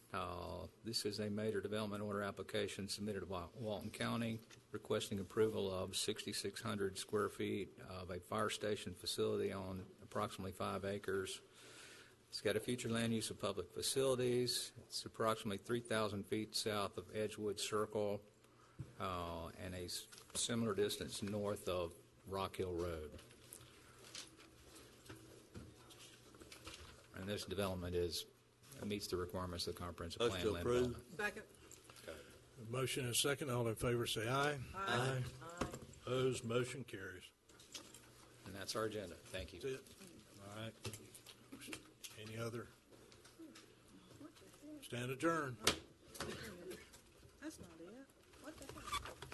[SPEAKER 14] This is a major development order application submitted to Walton County requesting approval of 6,600 square feet of a fire station facility on approximately 5 acres. It's got a future land use of public facilities. It's approximately 3,000 feet south of Edgewood Circle and a similar distance north of Rock Hill Road. And this development meets the requirements of the comprehensive plan.
[SPEAKER 5] Motion to
[SPEAKER 14] land
[SPEAKER 5] approve.
[SPEAKER 14] development.
[SPEAKER 2] Second.
[SPEAKER 6] Motion and a second. All in favor say aye.
[SPEAKER 2] Aye.
[SPEAKER 6] Opposed, motion carries.
[SPEAKER 14] And that's our agenda. Thank you.
[SPEAKER 6] That's it. All right. Any other? Stand adjourned.
[SPEAKER 2] That's not it. What the heck?